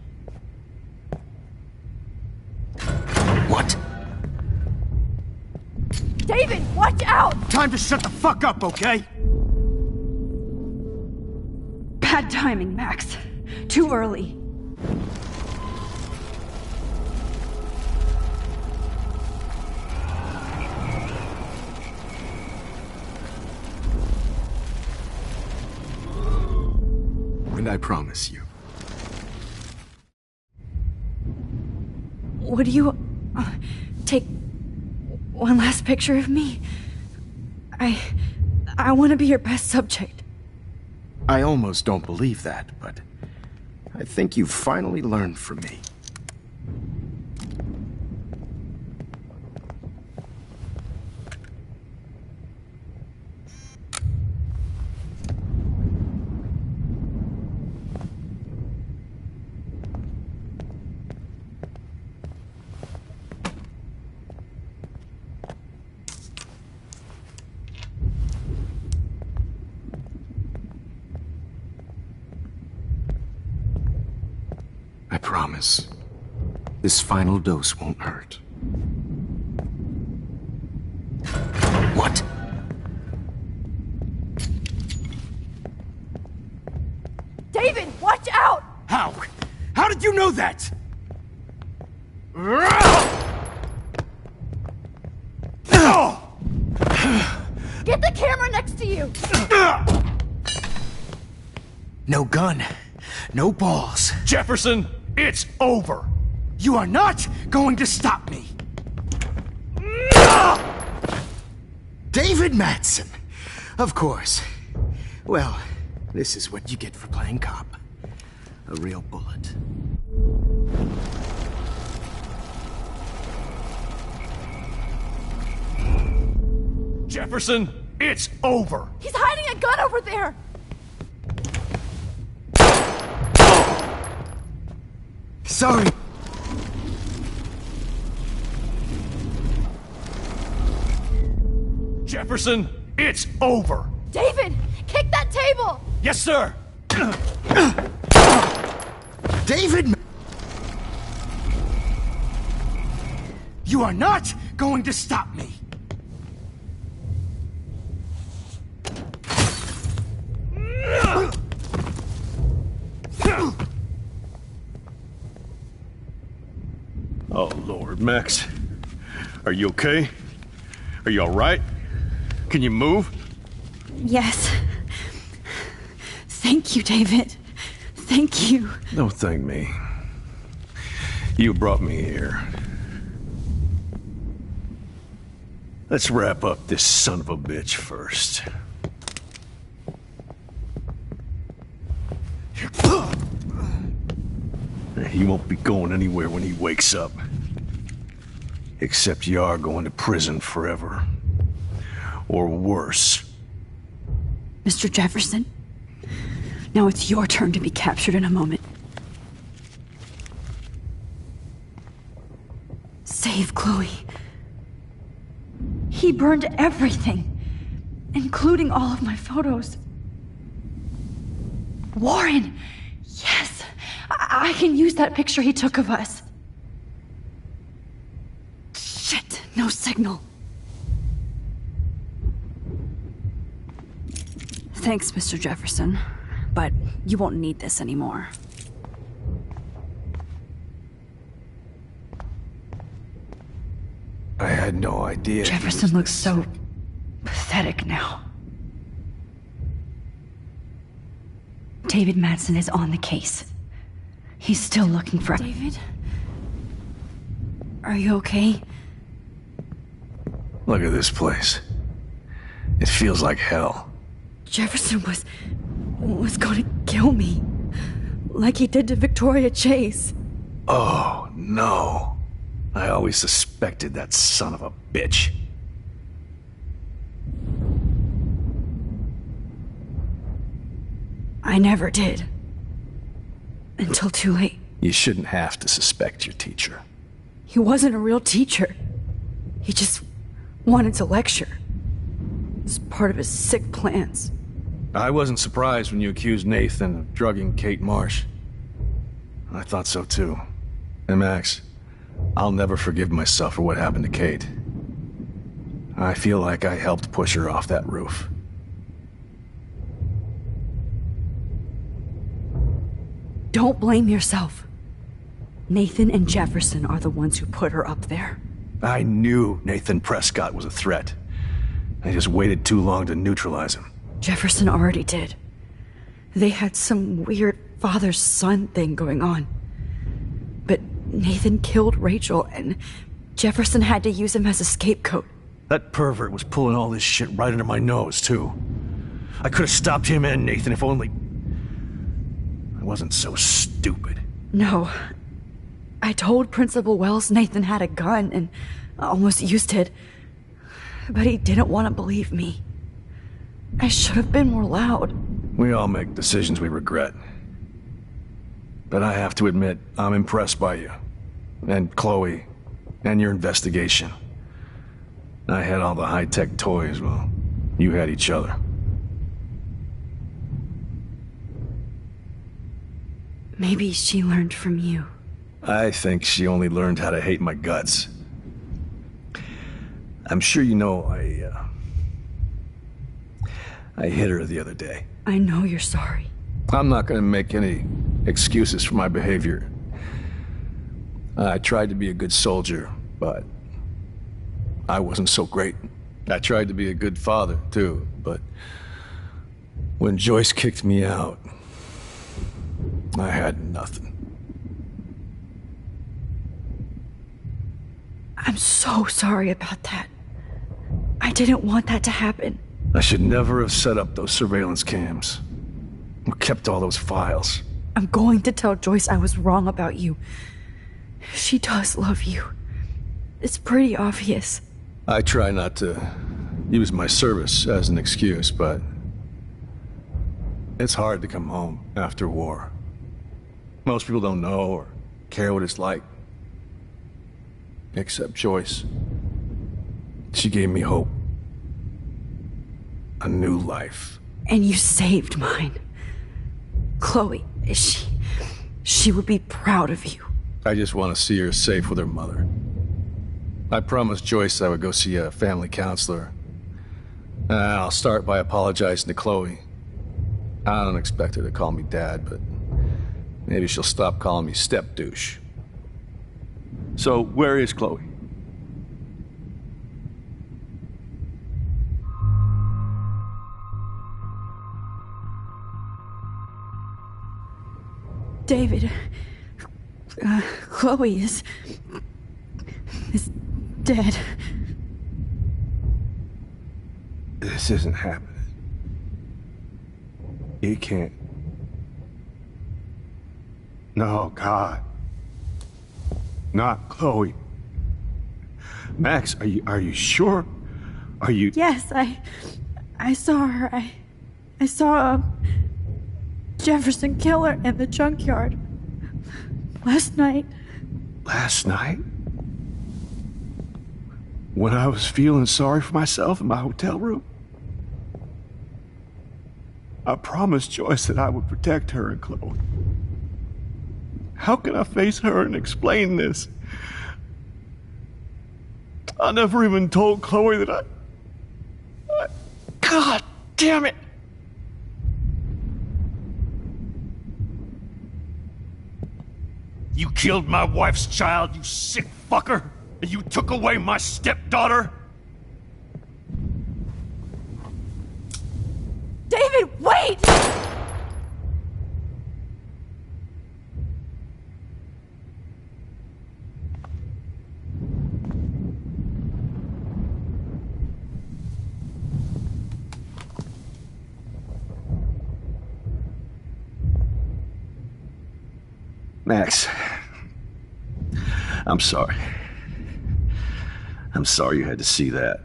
What? David, watch out! Time to shut the fuck up, okay? Bad timing, Max. Too early. And I promise you. Would you take one last picture of me? I want to be your best subject. I almost don't believe that, but I think you've finally learned from me. I promise. This final dose won't hurt. What? David, watch out! How? How did you know that? Get the camera next to you! No gun. No balls. Jefferson, it's over. You are not going to stop me. David Madsen. Of course. Well, this is what you get for playing cop. A real bullet. Jefferson, it's over. He's hiding a gun over there! Sorry. Jefferson, it's over. David, kick that table! Yes, sir. David! You are not going to stop me. Oh, Lord, Max. Are you okay? Are you all right? Can you move? Yes. Thank you, David. Thank you. Don't thank me. You brought me here. Let's wrap up this son of a bitch first. He won't be going anywhere when he wakes up. Except you are going to prison forever. Or worse. Mr. Jefferson, now it's your turn to be captured in a moment. Save Chloe. He burned everything, including all of my photos. Warren! Yes! I can use that picture he took of us. Shit, no signal. Thanks, Mr. Jefferson, but you won't need this anymore. I had no idea. Jefferson looks so pathetic now. David Madsen is on the case. He's still looking for... David? Are you okay? Look at this place. It feels like hell. Jefferson was going to kill me. Like he did to Victoria Chase. Oh, no. I always suspected that son of a bitch. I never did. Until too late. You shouldn't have to suspect your teacher. He wasn't a real teacher. He just wanted to lecture. It's part of his sick plans. I wasn't surprised when you accused Nathan of drugging Kate Marsh. I thought so too. And Max, I'll never forgive myself for what happened to Kate. I feel like I helped push her off that roof. Don't blame yourself. Nathan and Jefferson are the ones who put her up there. I knew Nathan Prescott was a threat. I just waited too long to neutralize him. Jefferson already did. They had some weird father-son thing going on. But Nathan killed Rachel, and Jefferson had to use him as a scapegoat. That pervert was pulling all this shit right under my nose, too. I could have stopped him and Nathan if only... I wasn't so stupid. No. I told Principal Wells Nathan had a gun and almost used it. But he didn't want to believe me. I should have been more loud. We all make decisions we regret. But I have to admit, I'm impressed by you. And Chloe. And your investigation. I had all the high-tech toys, well, you had each other. Maybe she learned from you. I think she only learned how to hate my guts. I'm sure you know I hit her the other day. I know you're sorry. I'm not gonna make any excuses for my behavior. I tried to be a good soldier, but I wasn't so great. I tried to be a good father, too, but when Joyce kicked me out, I had nothing. I'm so sorry about that. I didn't want that to happen. I should never have set up those surveillance cams. Or kept all those files. I'm going to tell Joyce I was wrong about you. She does love you. It's pretty obvious. I try not to use my service as an excuse, but it's hard to come home after war. Most people don't know or care what it's like. Except Joyce. She gave me hope. A new life. And you saved mine. Chloe, she would be proud of you. I just want to see her safe with her mother. I promised Joyce I would go see a family counselor. I'll start by apologizing to Chloe. I don't expect her to call me Dad, but maybe she'll stop calling me step-douche. So, where is Chloe? David, Chloe is dead. This isn't happening. It can't. No, God. Not Chloe. Max, are you sure? Are you... Yes, I saw her. I saw Jefferson kill her in the junkyard. Last night. Last night? When I was feeling sorry for myself in my hotel room? I promised Joyce that I would protect her and Chloe. How can I face her and explain this? I never even told Chloe that I... God damn it! You killed my wife's child, you sick fucker! And you took away my stepdaughter? David, wait! Max, I'm sorry. I'm sorry you had to see that.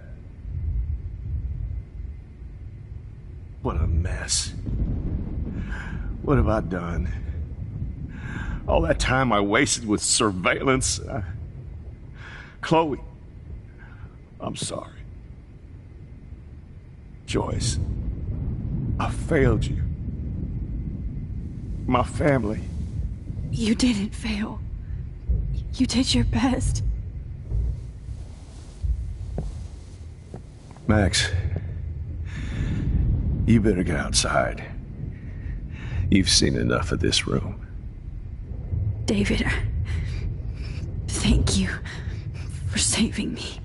What a mess. What have I done? All that time I wasted with surveillance. Chloe, I'm sorry. Joyce, I failed you. My family. You didn't fail. You did your best. Max, you better get outside. You've seen enough of this room. David, thank you for saving me.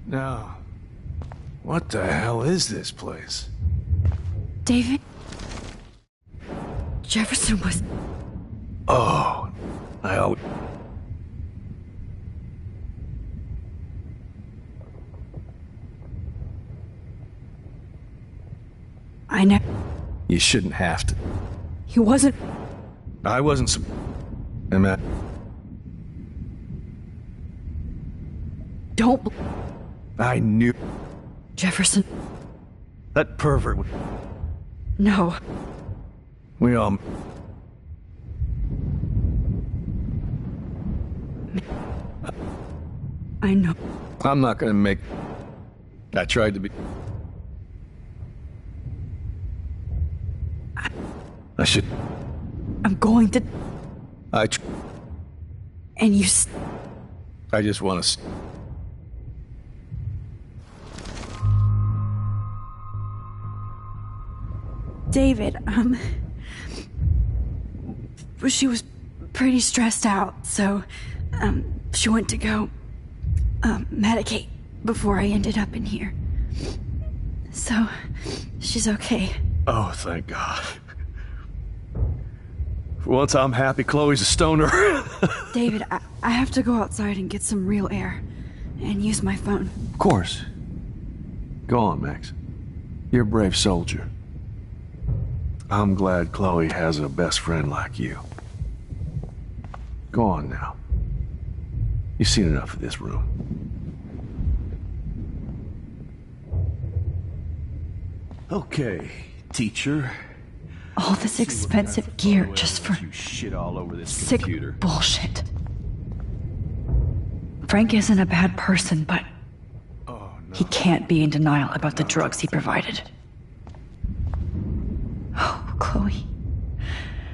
Now, what the hell is this place? David? Jefferson was... Oh, I never... You shouldn't have to. He wasn't... I wasn't Am I... Don't... I knew... Jefferson... That pervert... No. We all... I know. I'm not gonna make... I tried to be... I should... I'm going to... And you... I just want to... David, she was pretty stressed out, so, she went to go, medicate before I ended up in here. So, she's okay. Oh, thank God. For once I'm happy Chloe's a stoner. David, I have to go outside and get some real air, and use my phone. Of course. Go on, Max. You're a brave soldier. I'm glad Chloe has a best friend like you. Go on now. You've seen enough of this room. Okay, teacher. All this expensive gear just for shit all over this sick computer. bullshit. Frank isn't a bad person, but he can't be in denial about the drugs he provided. Oh, Chloe,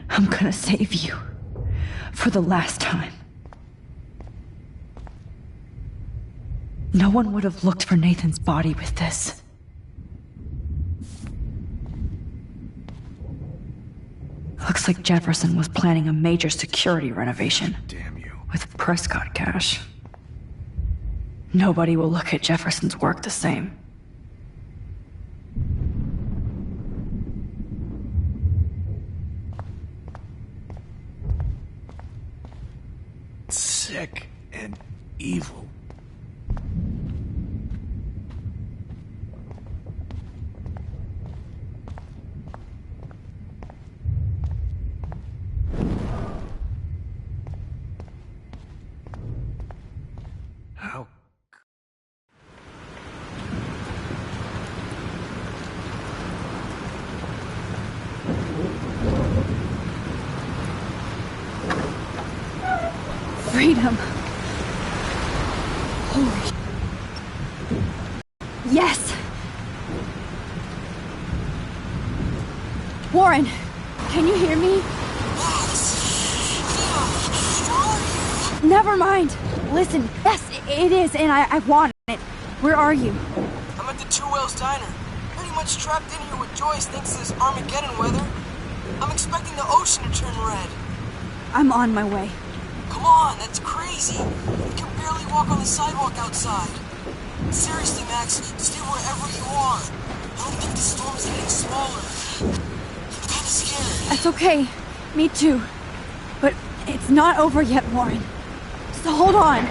I'm gonna save you for the last time. No one would have looked for Nathan's body with this. Looks like Jefferson was planning a major security renovation. Damn you. With Prescott cash. Nobody will look at Jefferson's work the same. Sick and evil. How? Freedom. Holy... Yes! Warren, can you hear me? Never mind. Listen, yes, it is, and I want it. Where are you? I'm at the Two Whales Diner. Pretty much trapped in here with Joyce thanks to this Armageddon weather. I'm expecting the ocean to turn red. I'm on my way. Come on, that's crazy. You can barely walk on the sidewalk outside. Seriously, Max, stay wherever you are. don't think the storm's getting smaller. I'm kinda scared. That's okay. Me too. But it's not over yet, Warren. So hold on.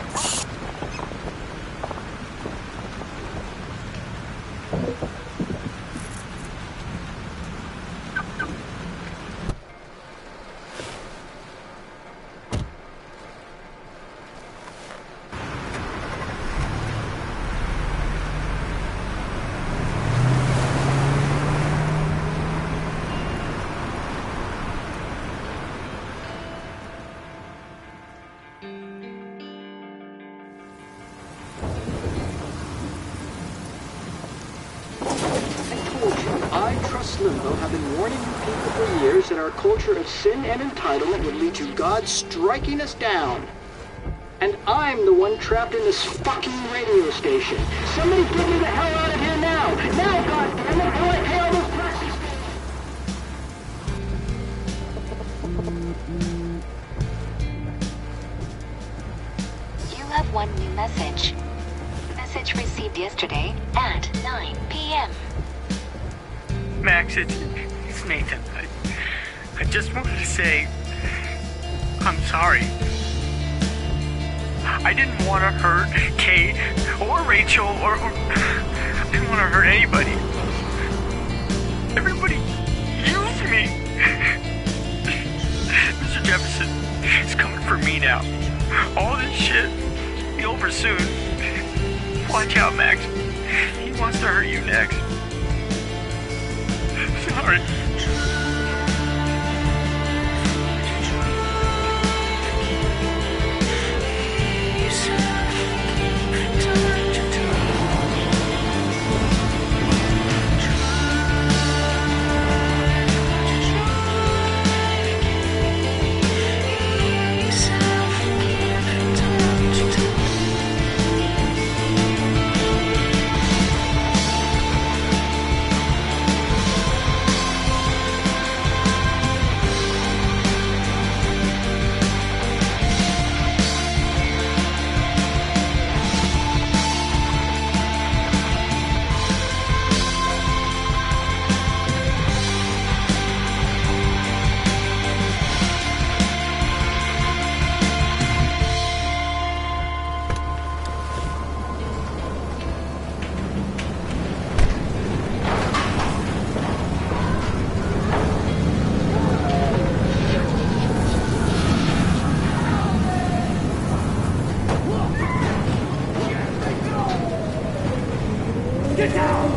Limbo have been warning you people for years that our culture of sin and entitlement would lead to God striking us down. And I'm the one trapped in this fucking radio station. Somebody get me the hell out of here now! Now, goddammit, before I pay all those taxes! You have one new message. Message received yesterday at 9 p.m. Max, it's Nathan. I just wanted to say I'm sorry. I didn't want to hurt Kate or Rachel or I didn't want to hurt anybody. Everybody used me. Mr. Jefferson is coming for me now. All this shit will be over soon. Watch out, Max. He wants to hurt you next. Sorry. Get down!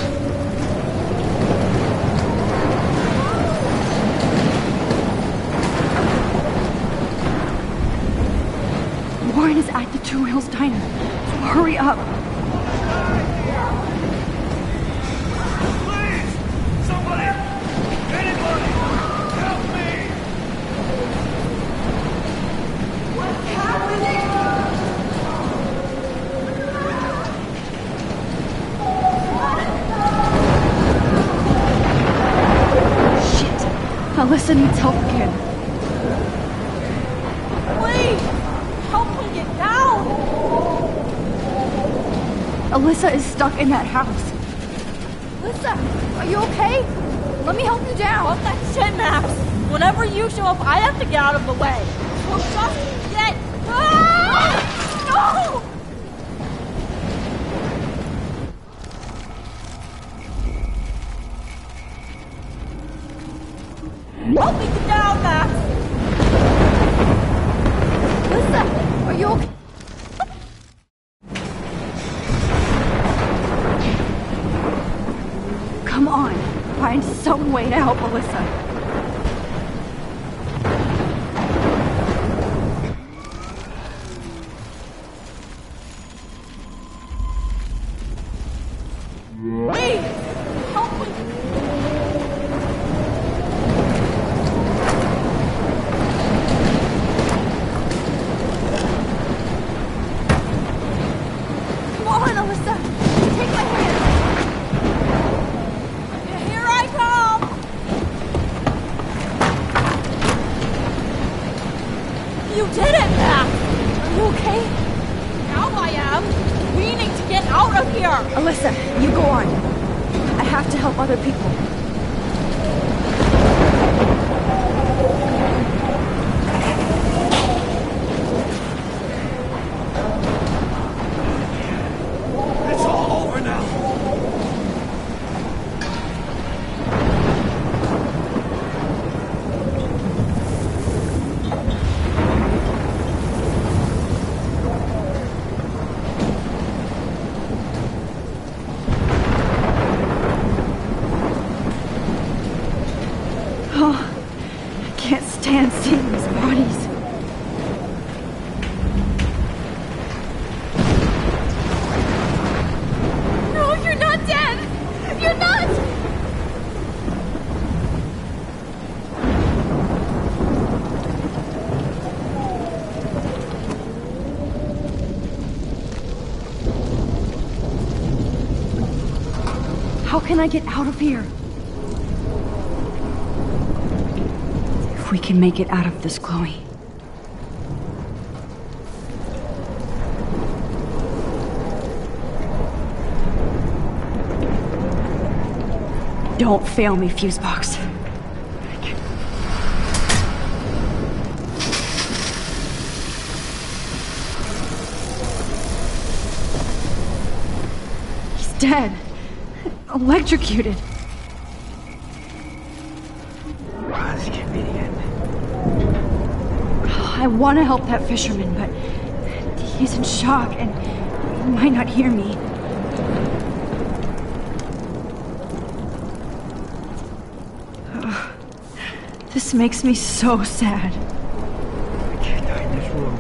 Warren is at the Two Wheels Diner. So hurry up. Please! Somebody! Anybody! Help me! What's happening? Alyssa needs help again. Please! Help me get down! Alyssa is stuck in that house. Alyssa, are you okay? Let me help you down. Fuck that shit, Max. Whenever you show up, I have to get out of the way. So just get... Ah! No! Help me get down, Max! Alyssa, are you okay? Come on, find some way to help Alyssa. Please! Help me! Come on, Alyssa! Take my hand! Here I come! You did it, Max! Are you okay? Now I am! We need to get out of here! Alyssa, you go on. I have have to help other people. It's all over now. Oh, I can't stand seeing these bodies. No, you're not dead! You're not! How can I get out of here? If we can make it out of this, Chloe. Don't fail me, Fusebox. He's dead. Electrocuted. This can't be the end. I want to help that fisherman, but he's in shock and he might not hear me. Ugh. This makes me so sad. I can't die in this room.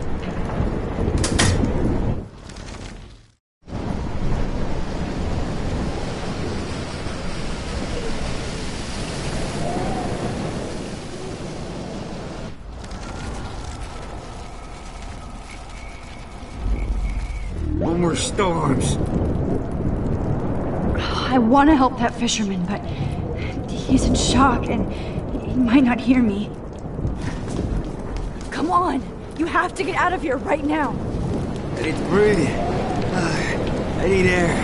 No more storms. I want to help that fisherman, but he's in shock and he might not hear me. Come on! You have to get out of here right now! I need to breathe. I need air.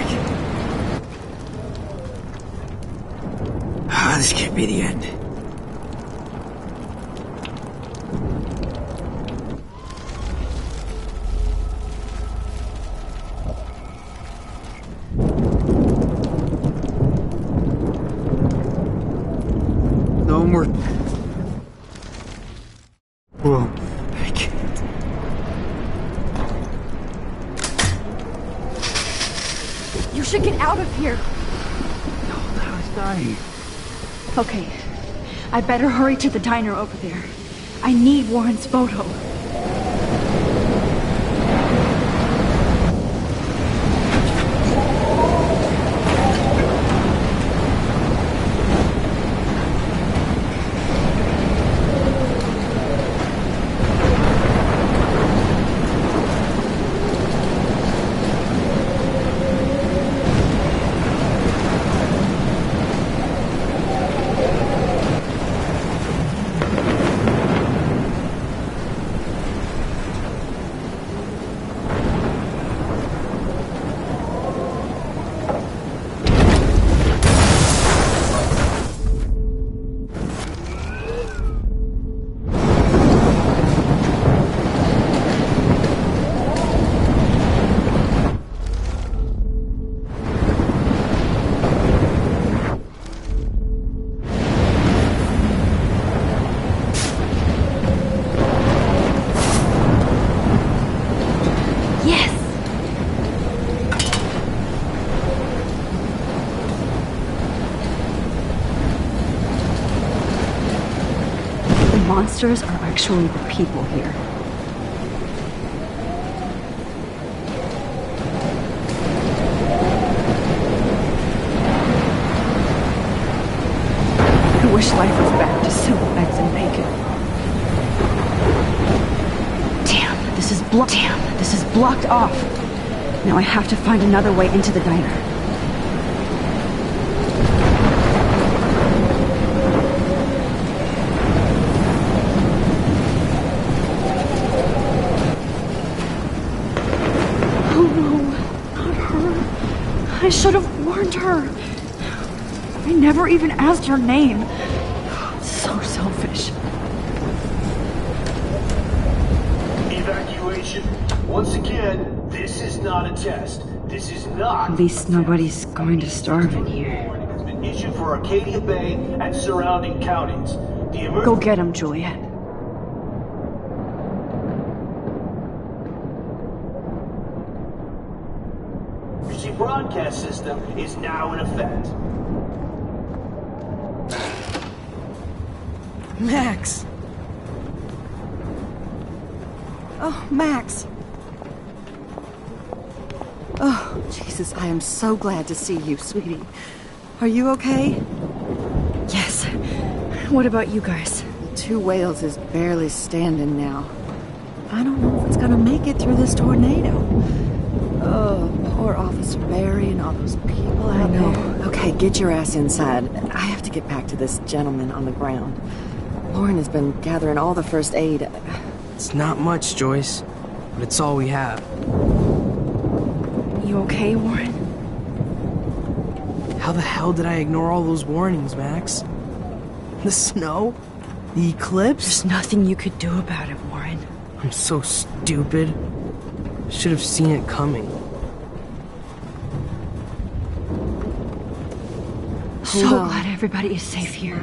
This can't be the end. No more. Whoa. I can't. You should get out of here! I was dying. Okay, I better hurry to the diner over there. I need Warren's photo. Monsters are actually the people here. I wish life was back to simple eggs and bacon. Damn, this is blocked off. Now I have to find another way into the diner. I should have warned her. never even asked your name. So selfish. Evacuation. Once again, this is not a test. This is not. At least nobody's going to starve in here. Has been issued for Arcadia Bay and surrounding counties. Go get him, Juliet. Emergency broadcast system is now in effect. Max! Oh, Max! Oh, Jesus, I am so glad to see you, sweetie. Are you okay? Yes. What about you guys? The Two Whales is barely standing now. I don't know if it's gonna make it through this tornado. Oh, poor Officer Barry and all those people out there. Okay, get your ass inside. I have to get back to this gentleman on the ground. Lauren has been gathering all the first aid. It's not much, Joyce, but it's all we have. You okay, Warren? How the hell did I ignore all those warnings, Max? The snow? The eclipse? There's nothing you could do about it, Warren. I'm so stupid. Should have seen it coming. So glad everybody is safe here.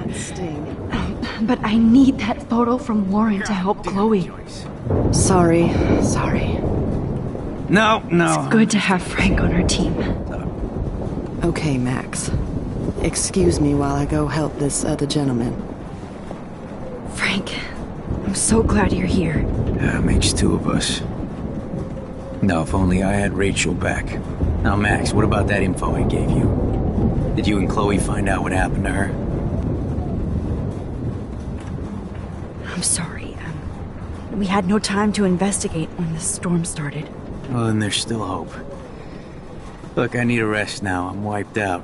But I need that photo from Lauren to help Chloe. Sorry. No. It's good to have Frank on our team. Okay, Max. Excuse me while I go help this other gentleman. Frank, I'm so glad you're here. Yeah, makes two of us. No, if only I had Rachel back. Now, Max, what about that info I gave you? Did you and Chloe find out what happened to her? I'm sorry. We had no time to investigate when the storm started. Well, then there's still hope. Look, I need a rest now. I'm wiped out.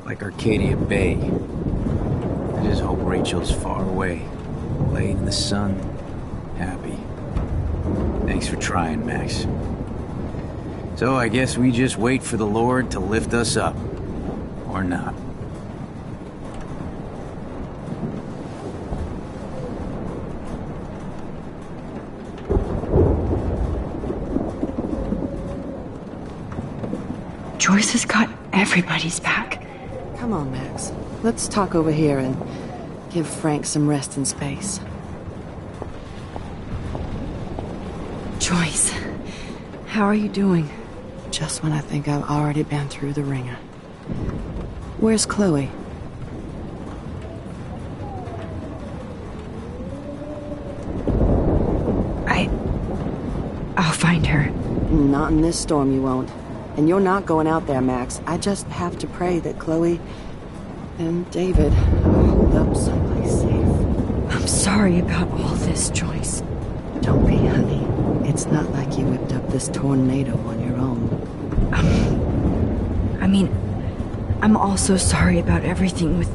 Like Arcadia Bay. I just hope Rachel's far away. Laying in the sun. Happy. Thanks for trying, Max. So I guess we just wait for the Lord to lift us up. Or not. Joyce has got everybody's back. Come on, Max. Let's talk over here and give Frank some rest and space. Joyce, how are you doing? Just when I think I've already been through the ringer. Where's Chloe? I'll find her. Not in this storm, you won't. And you're not going out there, Max. I just have to pray that Chloe and David hold up someplace safe. I'm sorry about all this, Joyce. Don't be, honey. It's not like you whipped up this tornado on your own. I'm also sorry about everything with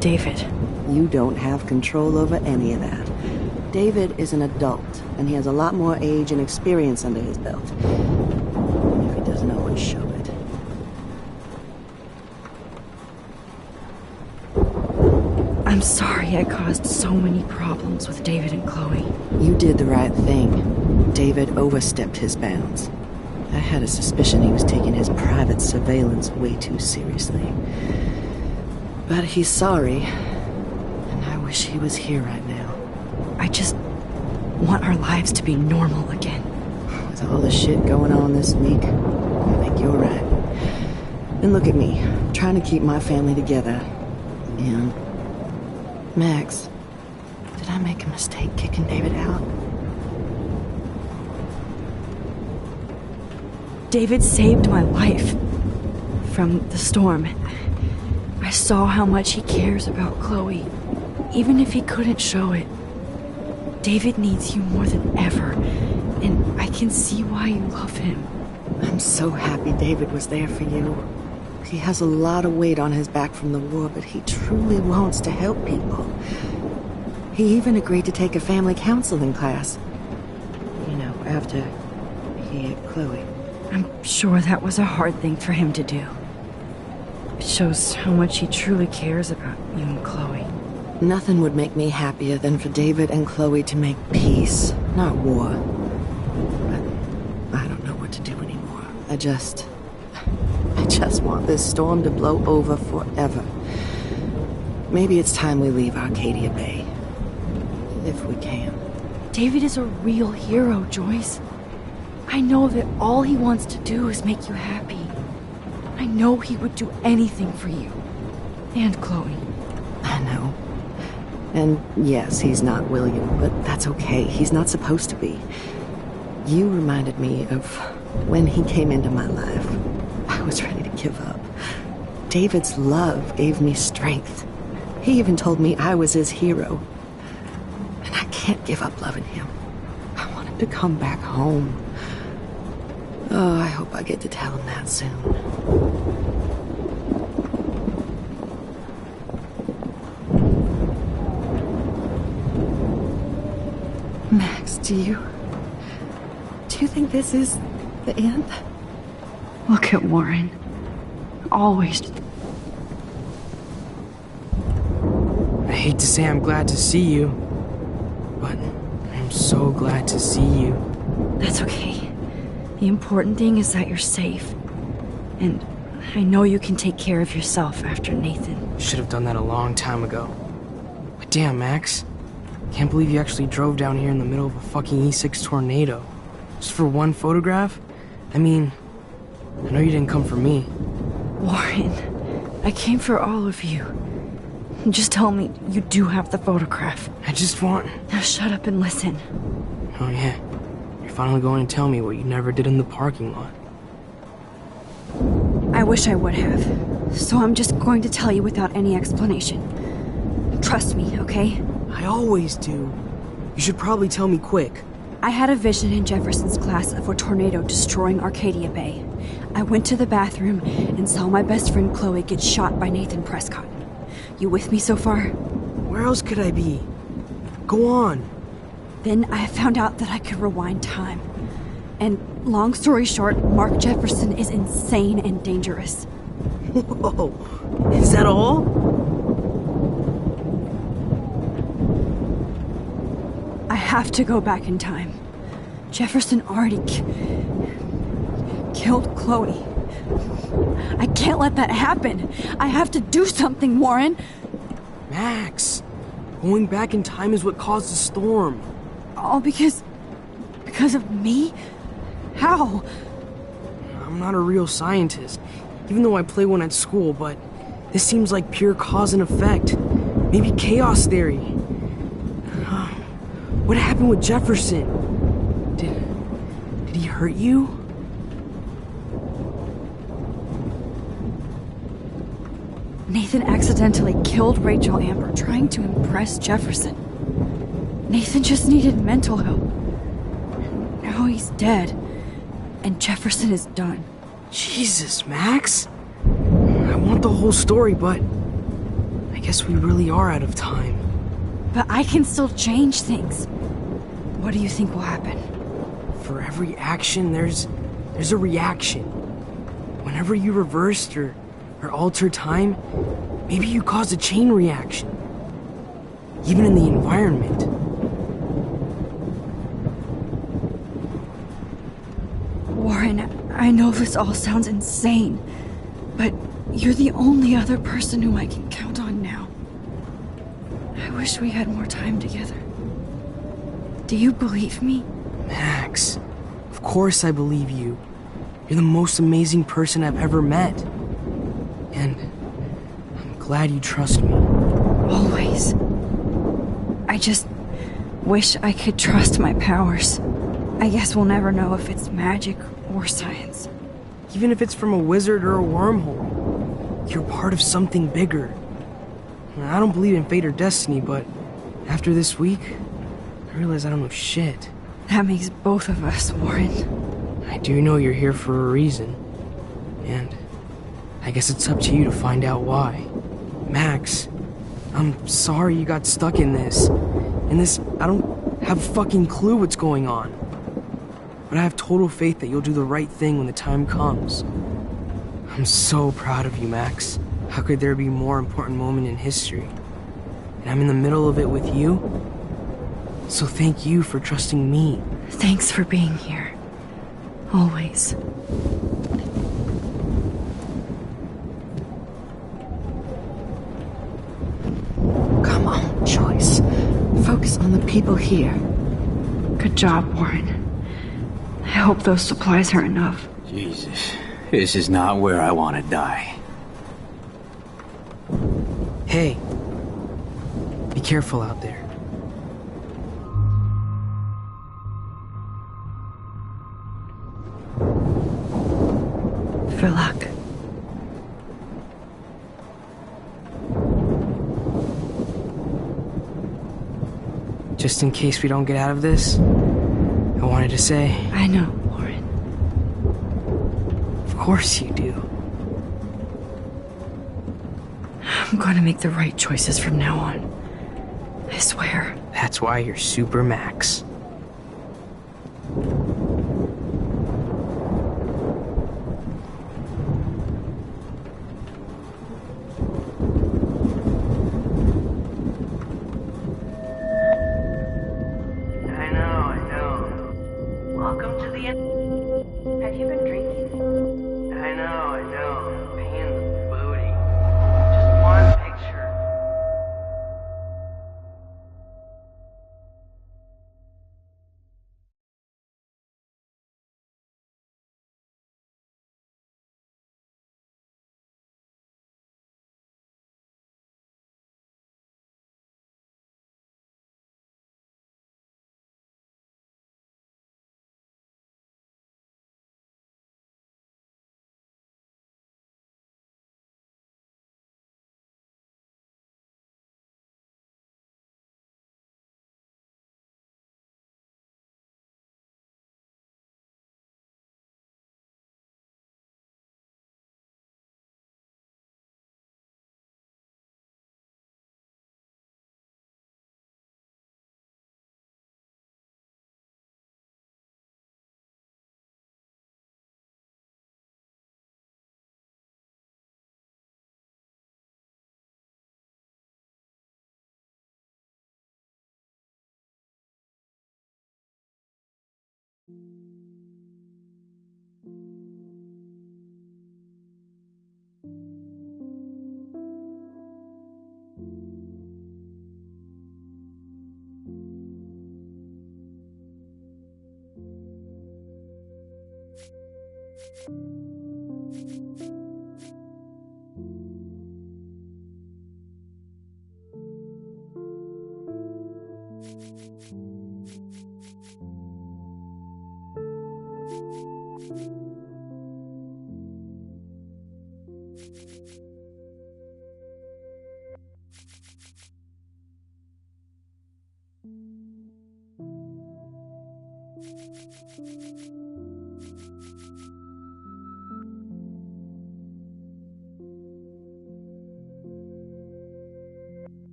David. You don't have control over any of that. David is an adult, and he has a lot more age and experience under his belt. If he doesn't always show it. I'm sorry I caused so many problems with David and Chloe. You did the right thing. David overstepped his bounds. I had a suspicion he was taking his private surveillance way too seriously. But he's sorry, and I wish he was here right now. I just want our lives to be normal again. With all the shit going on this week, I think you're right. And look at me, trying to keep my family together. And Max, did I make a mistake kicking David out? David saved my life from the storm. I saw how much he cares about Chloe, even if he couldn't show it. David needs you more than ever, and I can see why you love him. I'm so happy David was there for you. He has a lot of weight on his back from the war, but he truly wants to help people. He even agreed to take a family counseling class. You know, after he had Chloe. I'm sure that was a hard thing for him to do. It shows how much he truly cares about you and Chloe. Nothing would make me happier than for David and Chloe to make peace, not war. But I don't know what to do anymore. I just want this storm to blow over forever. Maybe it's time we leave Arcadia Bay. If we can. David is a real hero, Joyce. I know that all he wants to do is make you happy. I know he would do anything for you. And Chloe. I know. And yes, he's not William, but that's okay. He's not supposed to be. You reminded me of when he came into my life. I was ready to give up. David's love gave me strength. He even told me I was his hero. And I can't give up loving him. I want him to come back home. Oh, I hope I get to tell him that soon. Max, do you think this is the end? Look at Warren. Always. I hate to say I'm glad to see you, but I'm so glad to see you. That's okay. The important thing is that you're safe. And I know you can take care of yourself after Nathan. Should have done that a long time ago. But damn, Max. Can't believe you actually drove down here in the middle of a fucking E6 tornado. Just for one photograph? I mean, I know you didn't come for me. Warren, I came for all of you. Just tell me you do have the photograph. I just want... Now shut up and listen. Oh yeah, you're finally going to tell me what you never did in the parking lot. I wish I would have. So I'm just going to tell you without any explanation. Trust me, okay? I always do. You should probably tell me quick. I had a vision in Jefferson's class of a tornado destroying Arcadia Bay. I went to the bathroom and saw my best friend Chloe get shot by Nathan Prescott. You with me so far? Where else could I be? Go on. Then I found out that I could rewind time. And long story short, Mark Jefferson is insane and dangerous. Whoa, is that all? I have to go back in time. Jefferson already killed Chloe. I can't let that happen. I have to do something, Warren. Max, going back in time is what caused the storm. All because of me? How? I'm not a real scientist, even though I play one at school, but this seems like pure cause and effect. Maybe chaos theory. What happened with Jefferson? Did he hurt you? Nathan accidentally killed Rachel Amber trying to impress Jefferson. Nathan just needed mental help. Now he's dead, and Jefferson is done. Jesus, Max. I want the whole story, but I guess we really are out of time. But I can still change things. What do you think will happen? For every action, there's a reaction. Whenever you reversed or altered time, maybe you caused a chain reaction. Even in the environment. Warren, I know this all sounds insane, but you're the only other person who I can count on now. I wish we had more time together. Do you believe me? Max, of course I believe you. You're the most amazing person I've ever met. And I'm glad you trust me. Always. I just wish I could trust my powers. I guess we'll never know if it's magic or science. Even if it's from a wizard or a wormhole, you're part of something bigger. I don't believe in fate or destiny, but after this week, I realize I don't know shit. That makes both of us, Warren. I do know you're here for a reason. And I guess it's up to you to find out why. Max, I'm sorry you got stuck in this. I don't have a fucking clue what's going on. But I have total faith that you'll do the right thing when the time comes. I'm so proud of you, Max. How could there be a more important moment in history? And I'm in the middle of it with you? So thank you for trusting me. Thanks for being here. Always. Come on, Joyce. Focus on the people here. Good job, Warren. I hope those supplies are enough. Jesus, this is not where I want to die. Hey, be careful out there. For luck. Just in case we don't get out of this, I wanted to say... I know, Warren. Of course you do. I'm going to make the right choices from now on. I swear. That's why you're Super Max. I know. Welcome to the end. Have you been drinking? I know. Pain in the booty. Just one picture.